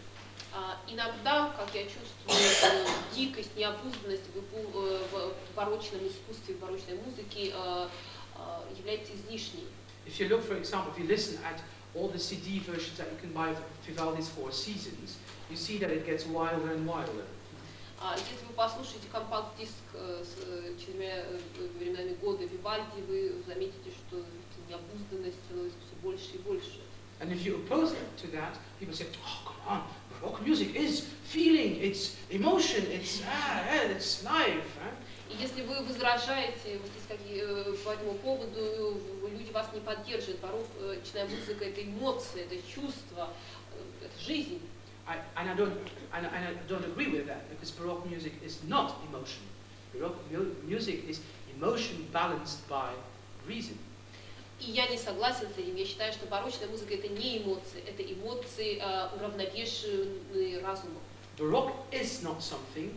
Иногда, как я чувствую, дикость, необузданность в барочном искусстве, в барочной музыке является излишней. If you look, for example, if you listen at all the CD versions that you can buy of Vivaldi's Four Seasons, you see that it gets wilder and wilder. Если вы послушаете компакт-диск с 4 временами года Вивальди, вы заметите, что необузданность становится все больше и больше. And if you oppose to that, people say, "Oh, come on! Baroque music is feeling, it's emotion, it's life." И если вы возражаете по этому поводу, люди вас не поддержат. Барочная музыка — это эмоция, это чувство, это жизнь. And I don't agree with that, because Baroque music is not emotion. Baroque music is emotion balanced by reason. И я не согласен с этим. Я считаю, что барочная музыка — это не эмоции, это эмоции, уравновешенные разумом. Baroque is not something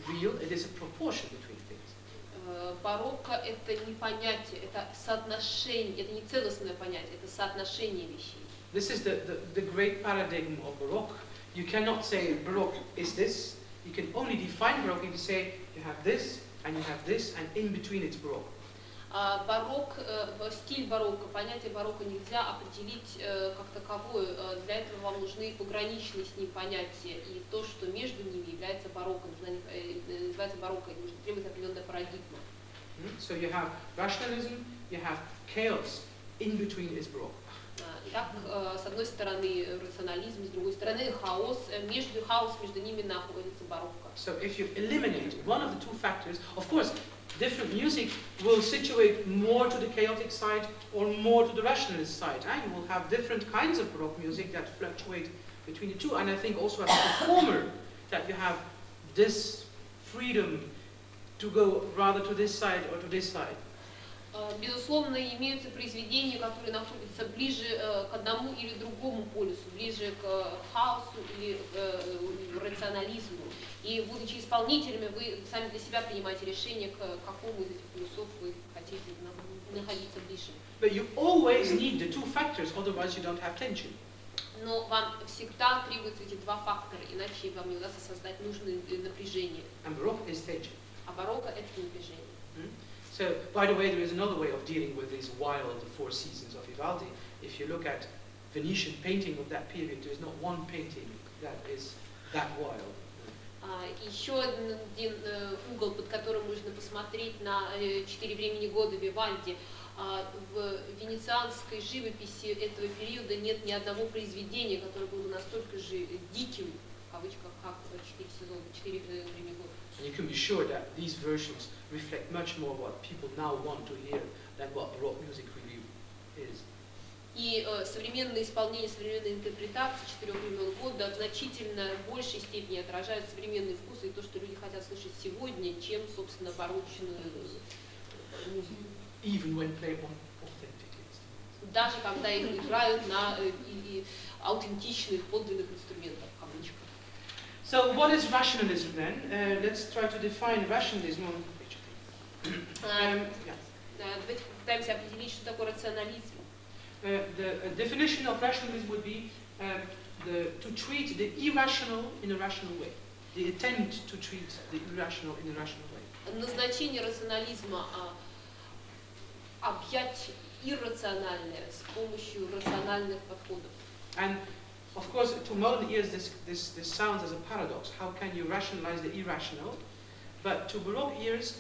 real, it is a proportion between things. Барокко — это не понятие, это соотношение, это не целостное понятие, это соотношение вещей. This is the great paradigm of Baroque. You cannot say Baroque is this. You can only define Baroque if you say you have this, and you have this, and in between it's Baroque. Стиль барокко, понятие барокко нельзя определить как таковое. Для этого вам нужны пограничные с ним понятия, и то, что между ними является барокко, называется барокко, нужно требовать определенная парадигма. So you have rationalism, you have chaos, in between is Baroque. Итак, с одной стороны рационализм, с другой стороны хаос между ними находится барокко. So if you eliminate one of the two factors, of course, different music will situate more to the chaotic side or more to the rationalist side. You will have different kinds of Baroque music that fluctuate between the two. And I think also as a performer that you have this freedom to go rather to this side or to this side. Безусловно, имеются произведения, которые находятся ближе к одному или другому полюсу, ближе к хаосу или к рационализму. И, будучи исполнителями, вы сами для себя принимаете решение, к какому из этих полюсов вы хотите находиться ближе. But you always need the two factors, otherwise you don't have tension. Но вам всегда требуются эти два фактора, иначе вам не удастся создать нужное напряжение. And Baroque is tension. А барокко — это напряжение. So, by the way, there is another way of dealing with these wild Four Seasons of Vivaldi. If you look at Venetian painting of that period, there is not one painting that is that wild. Еще один угол, под которым можно посмотреть на 4 времени года Вивальди. В венецианской живописи этого периода нет ни одного произведения, которое было бы настолько же диким, в кавычках, как 4 времени года. And you can be sure that these versions reflect much more what people now want to hear than what Baroque music really is. И современное исполнение, современная интерпретация 4 времен года в значительно большей степени отражает современные вкусы и то, что люди хотят слышать сегодня, чем, собственно, барочную музыку. Even when played on authentic instruments. Даже когда их играют на аутентичных, подлинных инструментах, в кавычках. So what is rationalism then? Let's try to define rationalism. Давайте попытаемся определить, что такое рационализм. The definition of rationalism would be to treat the irrational in a rational way. The attempt to treat the irrational in a rational way. Назначение рационализма — объять иррациональное с помощью рациональных подходов. And of course, to modern ears, this sounds as a paradox. How can you rationalize the irrational? But to Baroque ears,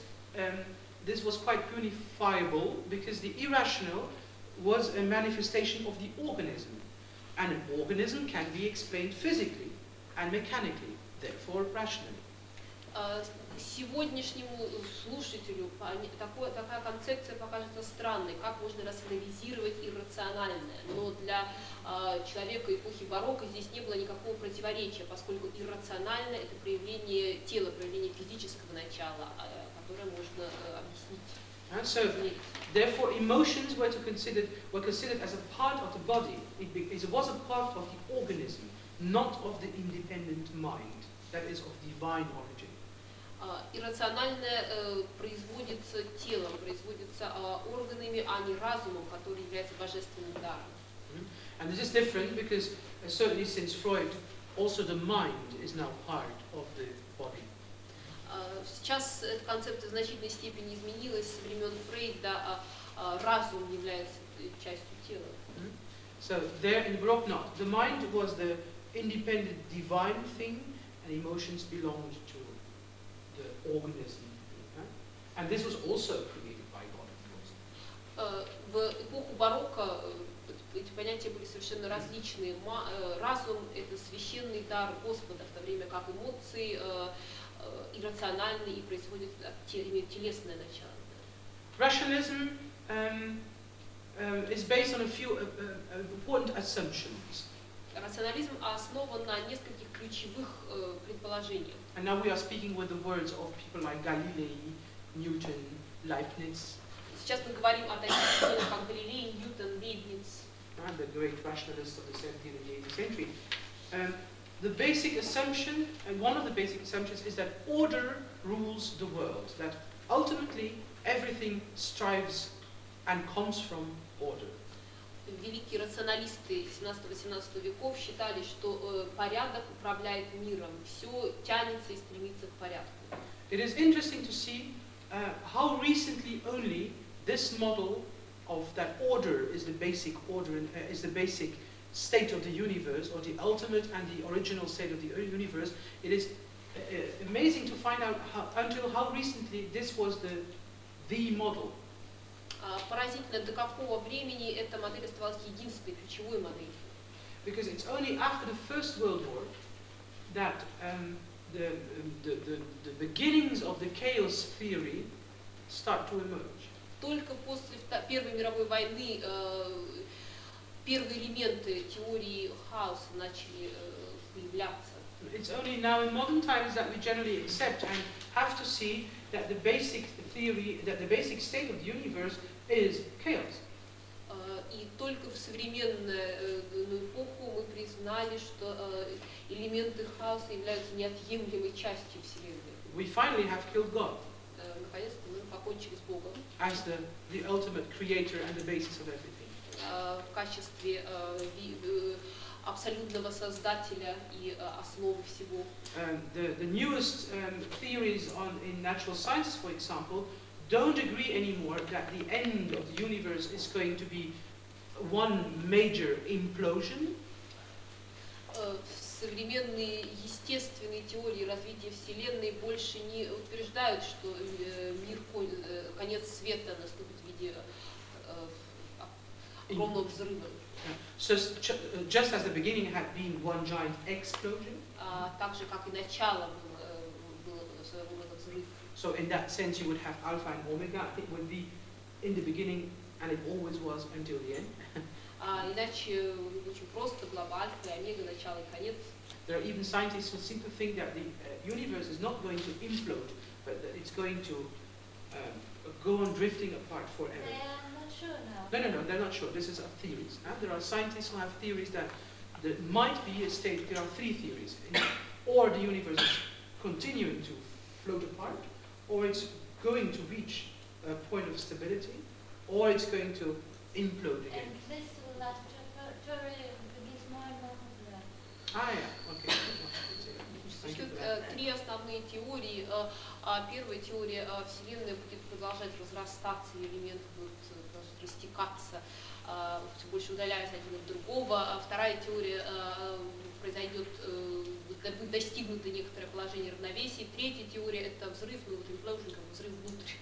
this was quite unifiable because the irrational was a manifestation of the organism. And an organism can be explained physically and mechanically, therefore rationally. сегодняшнему слушателю такая концепция покажется странной, как можно рационализировать иррациональное. Но для человека эпохи барокко здесь не было никакого противоречия, поскольку иррациональное — это проявление тела, проявление физического начала, которое можно объяснить. And so, therefore, emotions were considered as a part of the body. It was a part of the organism, not of the independent mind, that is of divine origin. Иррациональное производится телом, производится органами, а не разумом, который является божественным даром. And this is different because, certainly since Freud, also the mind is now part of the body. Сейчас эта концепция в значительной степени изменилась со времен Фрейда, разум является частью тела. So there in Baroque not. The mind was the independent divine thing, and emotions belonged to the organism. And this was also created by God, of course. В эпоху барокко эти понятия были совершенно различные. Разум — это священный дар Господа, в то время как эмоции иррациональны и имеют телесное начало. Rationalism is based on a few important assumptions. Рационализм основан на нескольких ключевых предположениях. And now we are speaking with the words of people like Galilei, Newton, Leibniz. Сейчас мы говорим о таких людях, как Галилей, Ньютон, Лейбниц. The great rationalists of the 17th and the 18th century. The basic assumption, and one of the basic assumptions, is that order rules the world. That ultimately everything strives and comes from order. Великие рационалисты 17-18 веков считали, что порядок управляет миром, все тянется и стремится к порядку. It is interesting to see how recently only this model of that order is the basic order, is the basic state of the universe, or the ultimate and the original state of the universe. It is amazing to find out until how recently this was the model. Поразительно, до какого времени эта модель оставалась единственной ключевой моделью. Because it's only after the First World War that the beginnings of the chaos theory start to emerge. Только после Первой мировой войны первые элементы теории хаоса начали появляться. It's only now in modern times that we generally accept and have to see that the basic theory, that the basic state of the universe is chaos. И только в современную эпоху мы признали, что элементы хаоса являются неотъемлемой частью Вселенной. We finally have killed God. Наконец-то мы покончили с Богом. As the ultimate creator and the basis of everything. В качестве абсолютного создателя и основы всего. The newest theories in natural sciences, for example, don't agree anymore that the end of the universe is going to be one major implosion. Современные естественные теории развития Вселенной больше не утверждают, что конец света наступит в виде огромного взрыва. So just as the beginning had been one giant explosion. Так же, как и начало было своего рода взрыв. So in that sense, you would have alpha and omega. It would be in the beginning, and it always was until the end. Иначе очень просто, глава альфа и омега, начало и конец. There are even scientists who seem to think that the universe is not going to implode, but that it's going to go on drifting apart forever. I'm not sure now. No, they're not sure. This is theories. There are scientists who have theories that there might be a state. There are three theories, or the universe is continuing to float apart, or it's going to reach a point of stability, or it's going to implode again. And this last theory begins more and more popular. Yeah, okay. Существует три основные теории. Первая теория — Вселенная будет продолжать разрастаться, элементы будут растекаться, все больше удаляясь один от другого. Вторая теория — произойдет, будет достигнуто некоторое положение равновесия. Третья теория — это взрыв, implosion, как взрыв внутрь.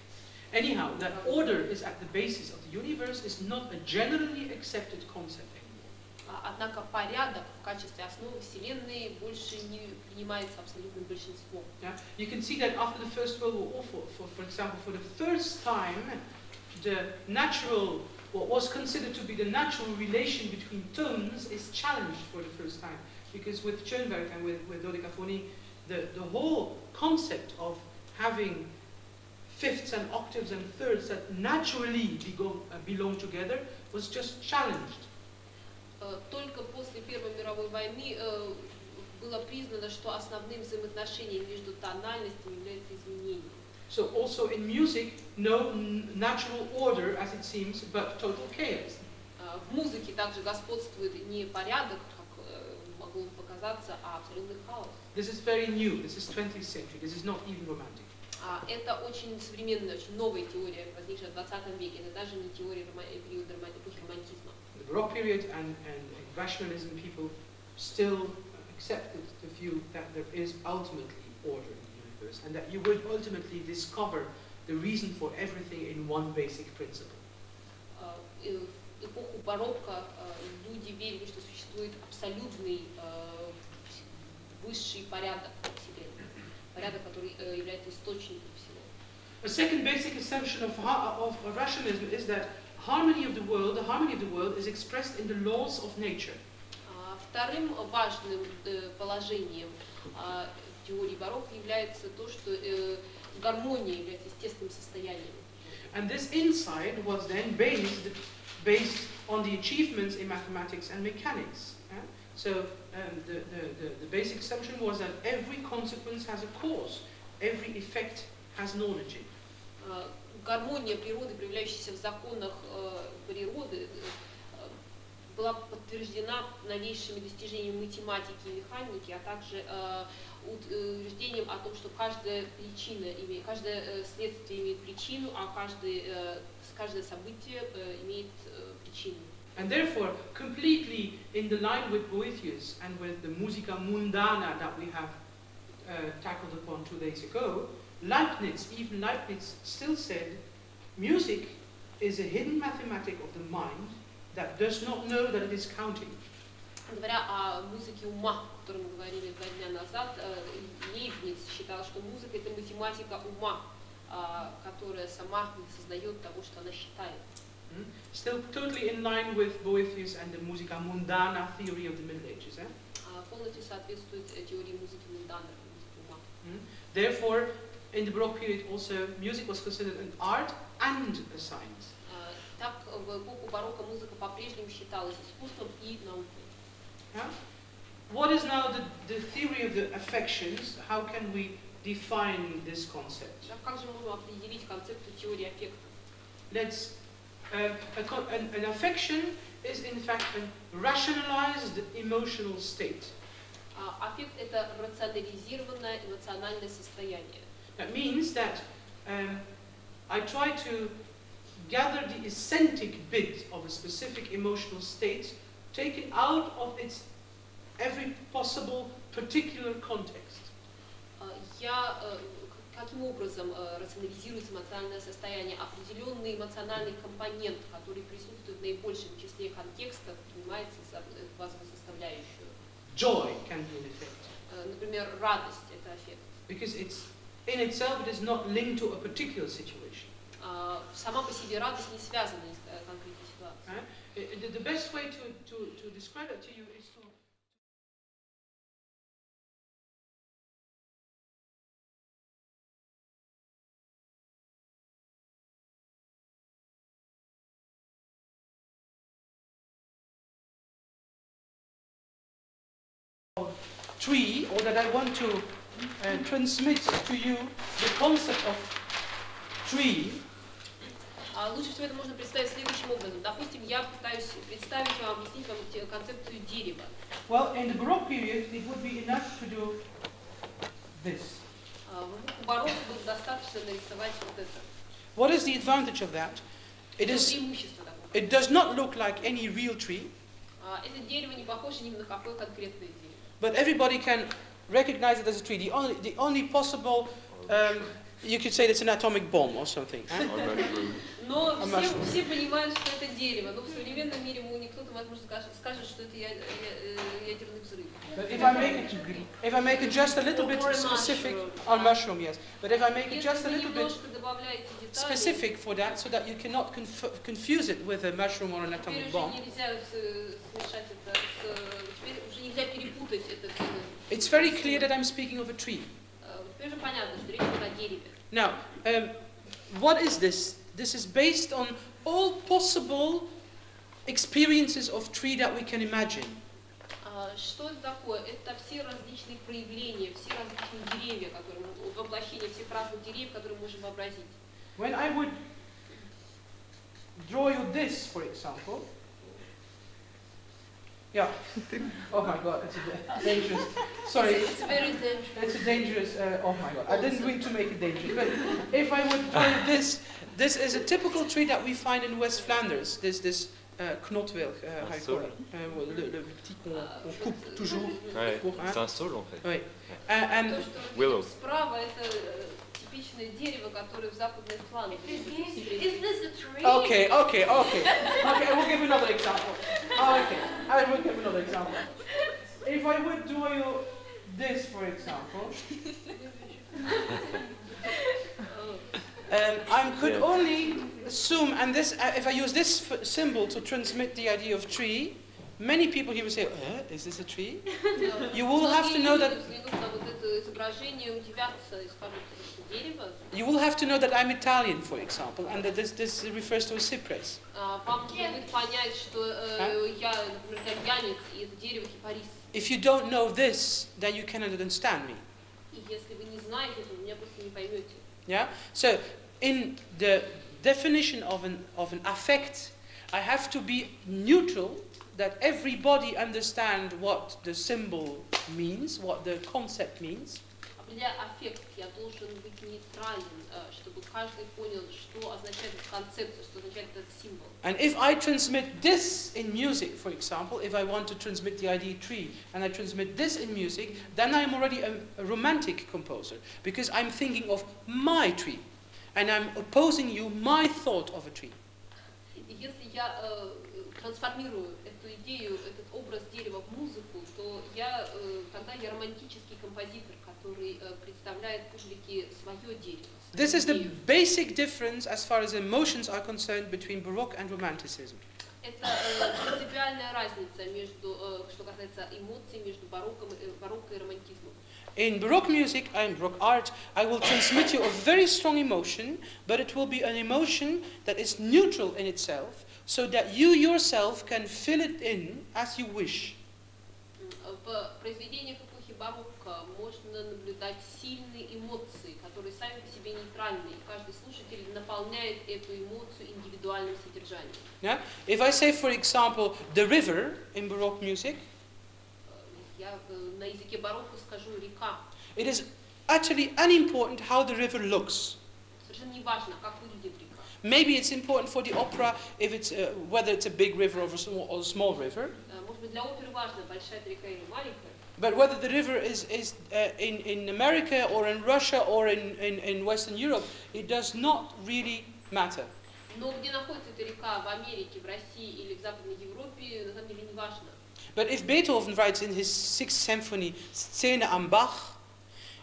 Anyhow, that order is at the basis of the universe is not a generally accepted concept anymore. однако порядок в качестве основы Вселенной больше не принимается абсолютным большинством. Yeah? You can see that after the First World War, for example, for the first time, the natural, what was considered to be the natural relation between tones is challenged for the first time. Because with Schoenberg and with dodecaphony, the whole concept of having fifths and octaves and thirds that naturally belong together was just challenged. Только после Первой мировой войны было признано, что основным взаимоотношением между тональностями является изменение. So also in music, no natural order, as it seems, but total chaos. В музыке также господствует не порядок, как могло показаться, а абсолютный хаос. This is very new. This is 20th century. This is not even romantic. Это очень современная, очень новая теория, возникшая в 20 веке. Это даже не теория периода эпохи романтизма. The Baroque period and rationalism people still accepted the view that there is ultimately order in the universe and that you would ultimately discover the reason for everything in one basic principle. В эпоху барокко люди верили, что существует абсолютный высший порядок Вселенной, порядок, который является источником всего. A second basic assumption of rationalism is that the harmony of the world is expressed in the laws of nature. Вторым важным положением теории барокко является то, что гармония является естественным состоянием. And this insight was then based on the achievements in mathematics and mechanics. So the basic assumption was that every consequence has a cause, every effect has an origin. Гармония природы, проявляющаяся в законах природы, была подтверждена новейшими достижениями математики и механики, а также утверждением о том, что каждая следствие имеет причину, а каждое событие имеет причину. And therefore, completely in the line with Boethius and with the musica mundana that we have tackled upon 2 days ago, even Leibniz still said, music is a hidden mathematic of the mind that does not know that it is counting. Говоря о музыке ума, о которой мы говорили 2 дня назад, Лейбниц считал, что музыка — это математика ума, которая сама не сознает того, что она считает. Still totally in line with Boethius and the musica mundana theory of the Middle Ages. Полностью соответствует теории музыки мундана, музыки ума. Therefore, in the Baroque period also, music was considered an art and a science. Так, в эпоху барокко музыка по-прежнему считалась искусством и наукой. What is now the theory of the affections? How can we define this concept? Как же можем определить концепцию теории аффектов? An affection is in fact a rationalized emotional state. Аффект — это рационализированное эмоциональное состояние. That means that I try to gather the eccentric bit of a specific emotional state, taken out of its every possible particular context. Каким образом рационализируется эмоциональное состояние? Определенный эмоциональный компонент, который присутствует в наибольшем числе контекстов, принимается за базовую составляющую. Joy can be an affect. Например, радость — это аффект. Because it's in itself it is not linked to a particular situation. Сама по себе радость не связана с конкретной ситуацией. The best way to describe it to you is to tree, or that I want to transmit to you the concept of tree. Лучше всего это можно представить следующим образом. Допустим, я пытаюсь представить вам, объяснить вам концепцию дерева. Well, in the Baroque period, it would be enough to do this. В барокко было достаточно нарисовать вот это. What is the advantage of that? Преимущество такое. It does not look like any real tree. Это дерево не похоже ни на какое конкретное дерево. But everybody can recognize it as a tree. The only possible, you could say it's an atomic bomb or something. Но все понимают, что это дерево, но в современном мире никто-то, возможно, скажет, что это ядерный взрыв. If I make it just a little bit specific on mushroom, yes. But if I make it just a little bit specific for that, so that you cannot confuse it with a mushroom or an atomic bomb. It's very clear that I'm speaking of a tree. Now, what is this? This is based on all possible experiences of tree that we can imagine. Что это такое? Это все различные проявления, все различные деревья, которые воплощение всех разных деревьев, которые мы можем вообразить. When I would draw you this, for example. Yeah. Oh my God, it's a dangerous. Sorry. It's very dangerous. It's a dangerous. Oh my God, I didn't mean to make it dangerous. But if I would draw you this, this is a typical tree that we find in West Flanders. This knotwilg, how you call it? Le petit qu'on coupe toujours. Ouais, c'est un saule en fait. Oui. And willow. Справа это типичное дерево, которое в Западной Фландрии. Is this a tree? Okay, I will give another example. Okay, I will give another example. If I would draw you this, for example, I could only assume, and this, if I use this symbol to transmit the idea of tree, many people here will say, is this a tree? You will have to know that. You will have to know that I'm Italian, for example, and that this refers to a cypress. If you don't know this, then you cannot understand me. Yeah. So, in the definition of an affect, I have to be neutral, that everybody understand what the symbol means, what the concept means. Для аффекта я должен быть нейтрален, чтобы каждый понял, что означает эта концепция, что означает этот символ. And if I transmit this in music, for example, if I want to transmit the idea tree, and I transmit this in music, then I'm already a romantic composer, because I'm thinking of my tree, and I'm opposing you my thought of a tree. Если я трансформирую эту идею, этот образ дерева в музыку, то тогда я романтический композитор, который представляет публике свое дерево. This is the basic difference as far as emotions are concerned between Baroque and Romanticism. Это принципиальная разница между, что касается эмоций, между барокко и романтизмом. In Baroque music and Baroque art, I will transmit you a very strong emotion, but it will be an emotion that is neutral in itself, so that you yourself can fill it in as you wish. В произведениях эпохи барокко можно наблюдать сильные эмоции, которые сами по себе нейтральны, и каждый слушатель наполняет эту эмоцию индивидуальным содержанием. Yeah? If I say, for example, the river in Baroque music, Я на языке барокко скажу река. it is actually unimportant how the river looks. Совершенно не важно, как выглядит река. Maybe it's important for the opera if it's whether it's a big river or a small river. Может быть, для оперы важно, большая это река или маленькая. But whether the river is in America or in Russia or in Western Europe, it does not really matter. Но где находится эта река, в Америке, в России или в Западной Европе, на самом деле не важно. But if Beethoven writes in his Sixth Symphony, Szene am Bach,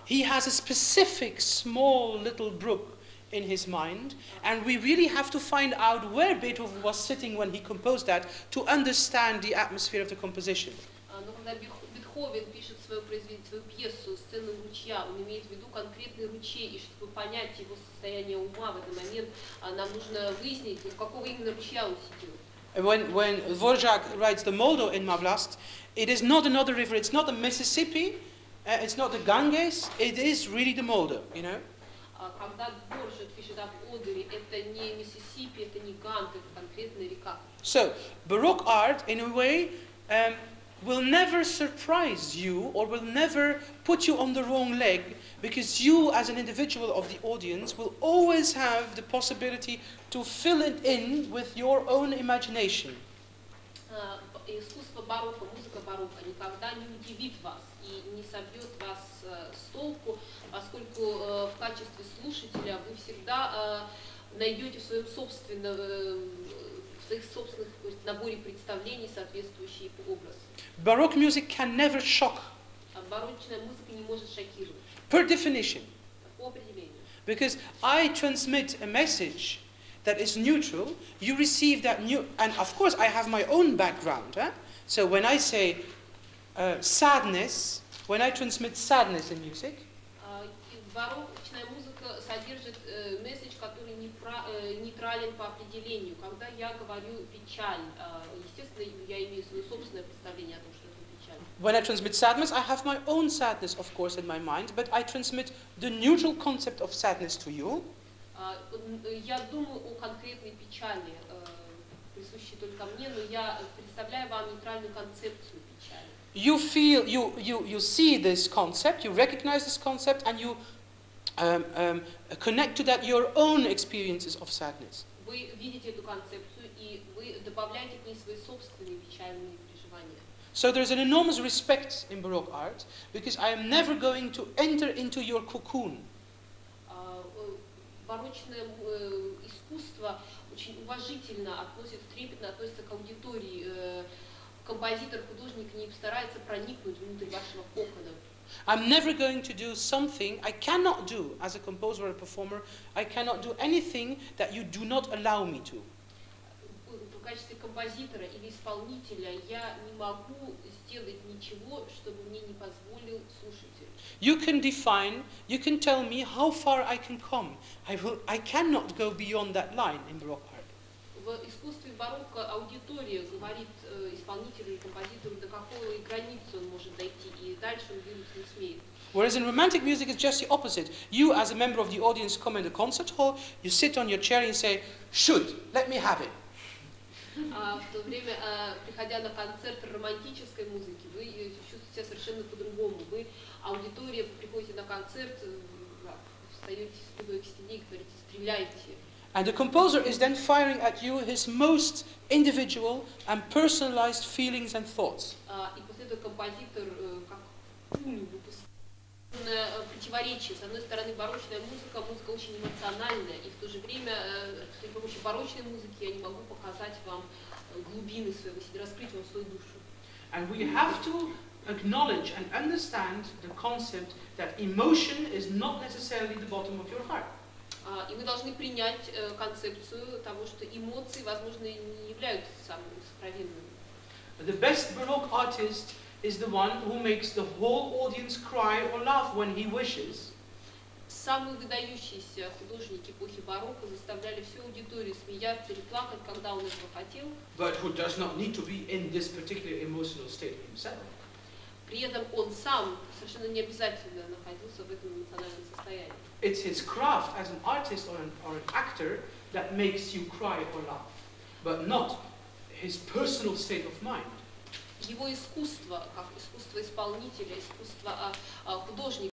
he has a specific small little brook in his mind, and we really have to find out where Beethoven was sitting when he composed that to understand the atmosphere of the composition. Но когда Бетховен пишет свою пьесу «Сцену ручья», он имеет в виду конкретный ручей, и чтобы понять его состояние ума в этот момент, нам нужно выяснить, у какого именно ручья он сидел. When Dvorak writes the Moldo in Mavlast, it is not another river, it's not the Mississippi, it's not the Ganges, it is really the Moldo, you know? Когда Дворжак пишет об Одере, это не Миссисипи, это не Ганг, это конкретная река. So, Baroque art, in a way, will never surprise you or will never put you on the wrong leg, because you, as an individual of the audience, will always have the possibility to fill it in with your own imagination. Искусство барокко, музыка барокко никогда не удивит вас и не собьет вас с толку, поскольку в качестве слушателя вы всегда найдете в своем собственном, в своих собственных наборе представлений соответствующий образ. Baroque music can never shock. Барочная музыка не может шокировать. Per definition. По определению. Because I transmit a message that is neutral, you receive that new, and of course I have my own background. So when I say sadness, when I transmit sadness in music, барочная музыка содержит месседж, который нейтрален по определению. Когда я говорю печаль, естественно, я имею свое собственное представление о том, что это печаль. When I transmit sadness, I have my own sadness, of course, in my mind, but I transmit the neutral concept of sadness to you. Я думаю о конкретной печали, присущей только мне, но я представляю вам нейтральную концепцию печали. You feel, you see this concept, you recognize this concept, and you connect to that your own experiences of sadness. Вы видите эту концепцию, и вы добавляете к ней свои собственные печальные переживания. So there's an enormous respect in Baroque art, because I am never going to enter into your cocoon. Барочное искусство очень уважительно трепетно относится к аудитории. Композитор, художник не старается проникнуть внутрь вашего кокона. I'm never going to do something I cannot do as a composer or a performer. I cannot do anything that you do not allow me to. В качестве композитора или исполнителя я не могу сделать ничего, чтобы мне не позволил слушатель. You can tell me how far I can come. I cannot go beyond that line in Baroque art. В искусстве барокко аудитория говорит исполнителю и композитору, до какой границы он может дойти, и дальше он двинуться не смеет. Whereas in romantic music it's just the opposite. You as a member of the audience come in the concert hall, you sit on your chair and you say, should, let me have it. В то время, приходя на концерт романтической музыки, вы чувствуете себя совершенно по-другому. Вы, аудитория, приходите на концерт, встаете спиной к стене и говорите, стреляйте. And the composer is then firing at you his most individual and personalized feelings and thoughts. И после этого композитор как пулю выпускает. Противоречие. С одной стороны, барочная музыка очень эмоциональная, и в то же время при помощи барочной музыки я не могу показать вам глубины своего, раскрыть вам свою душу. And we have to acknowledge and understand the concept that emotion is not necessarily the bottom of your heart. И мы должны принять концепцию того, что эмоции, возможно, не являются самыми сокровенными. The best Baroque artist is the one who makes the whole audience cry or laugh when he wishes. Самые выдающиеся художники эпохи барокко заставляли всю аудиторию смеяться или плакать, когда он этого хотел. But who does not need to be in this particular emotional state himself. При этом он сам совершенно не обязательно находился в этом эмоциональном состоянии. It's his craft as an artist or an actor that makes you cry or laugh, but not his personal state of mind. Его искусство, как искусство исполнителя, искусство художника,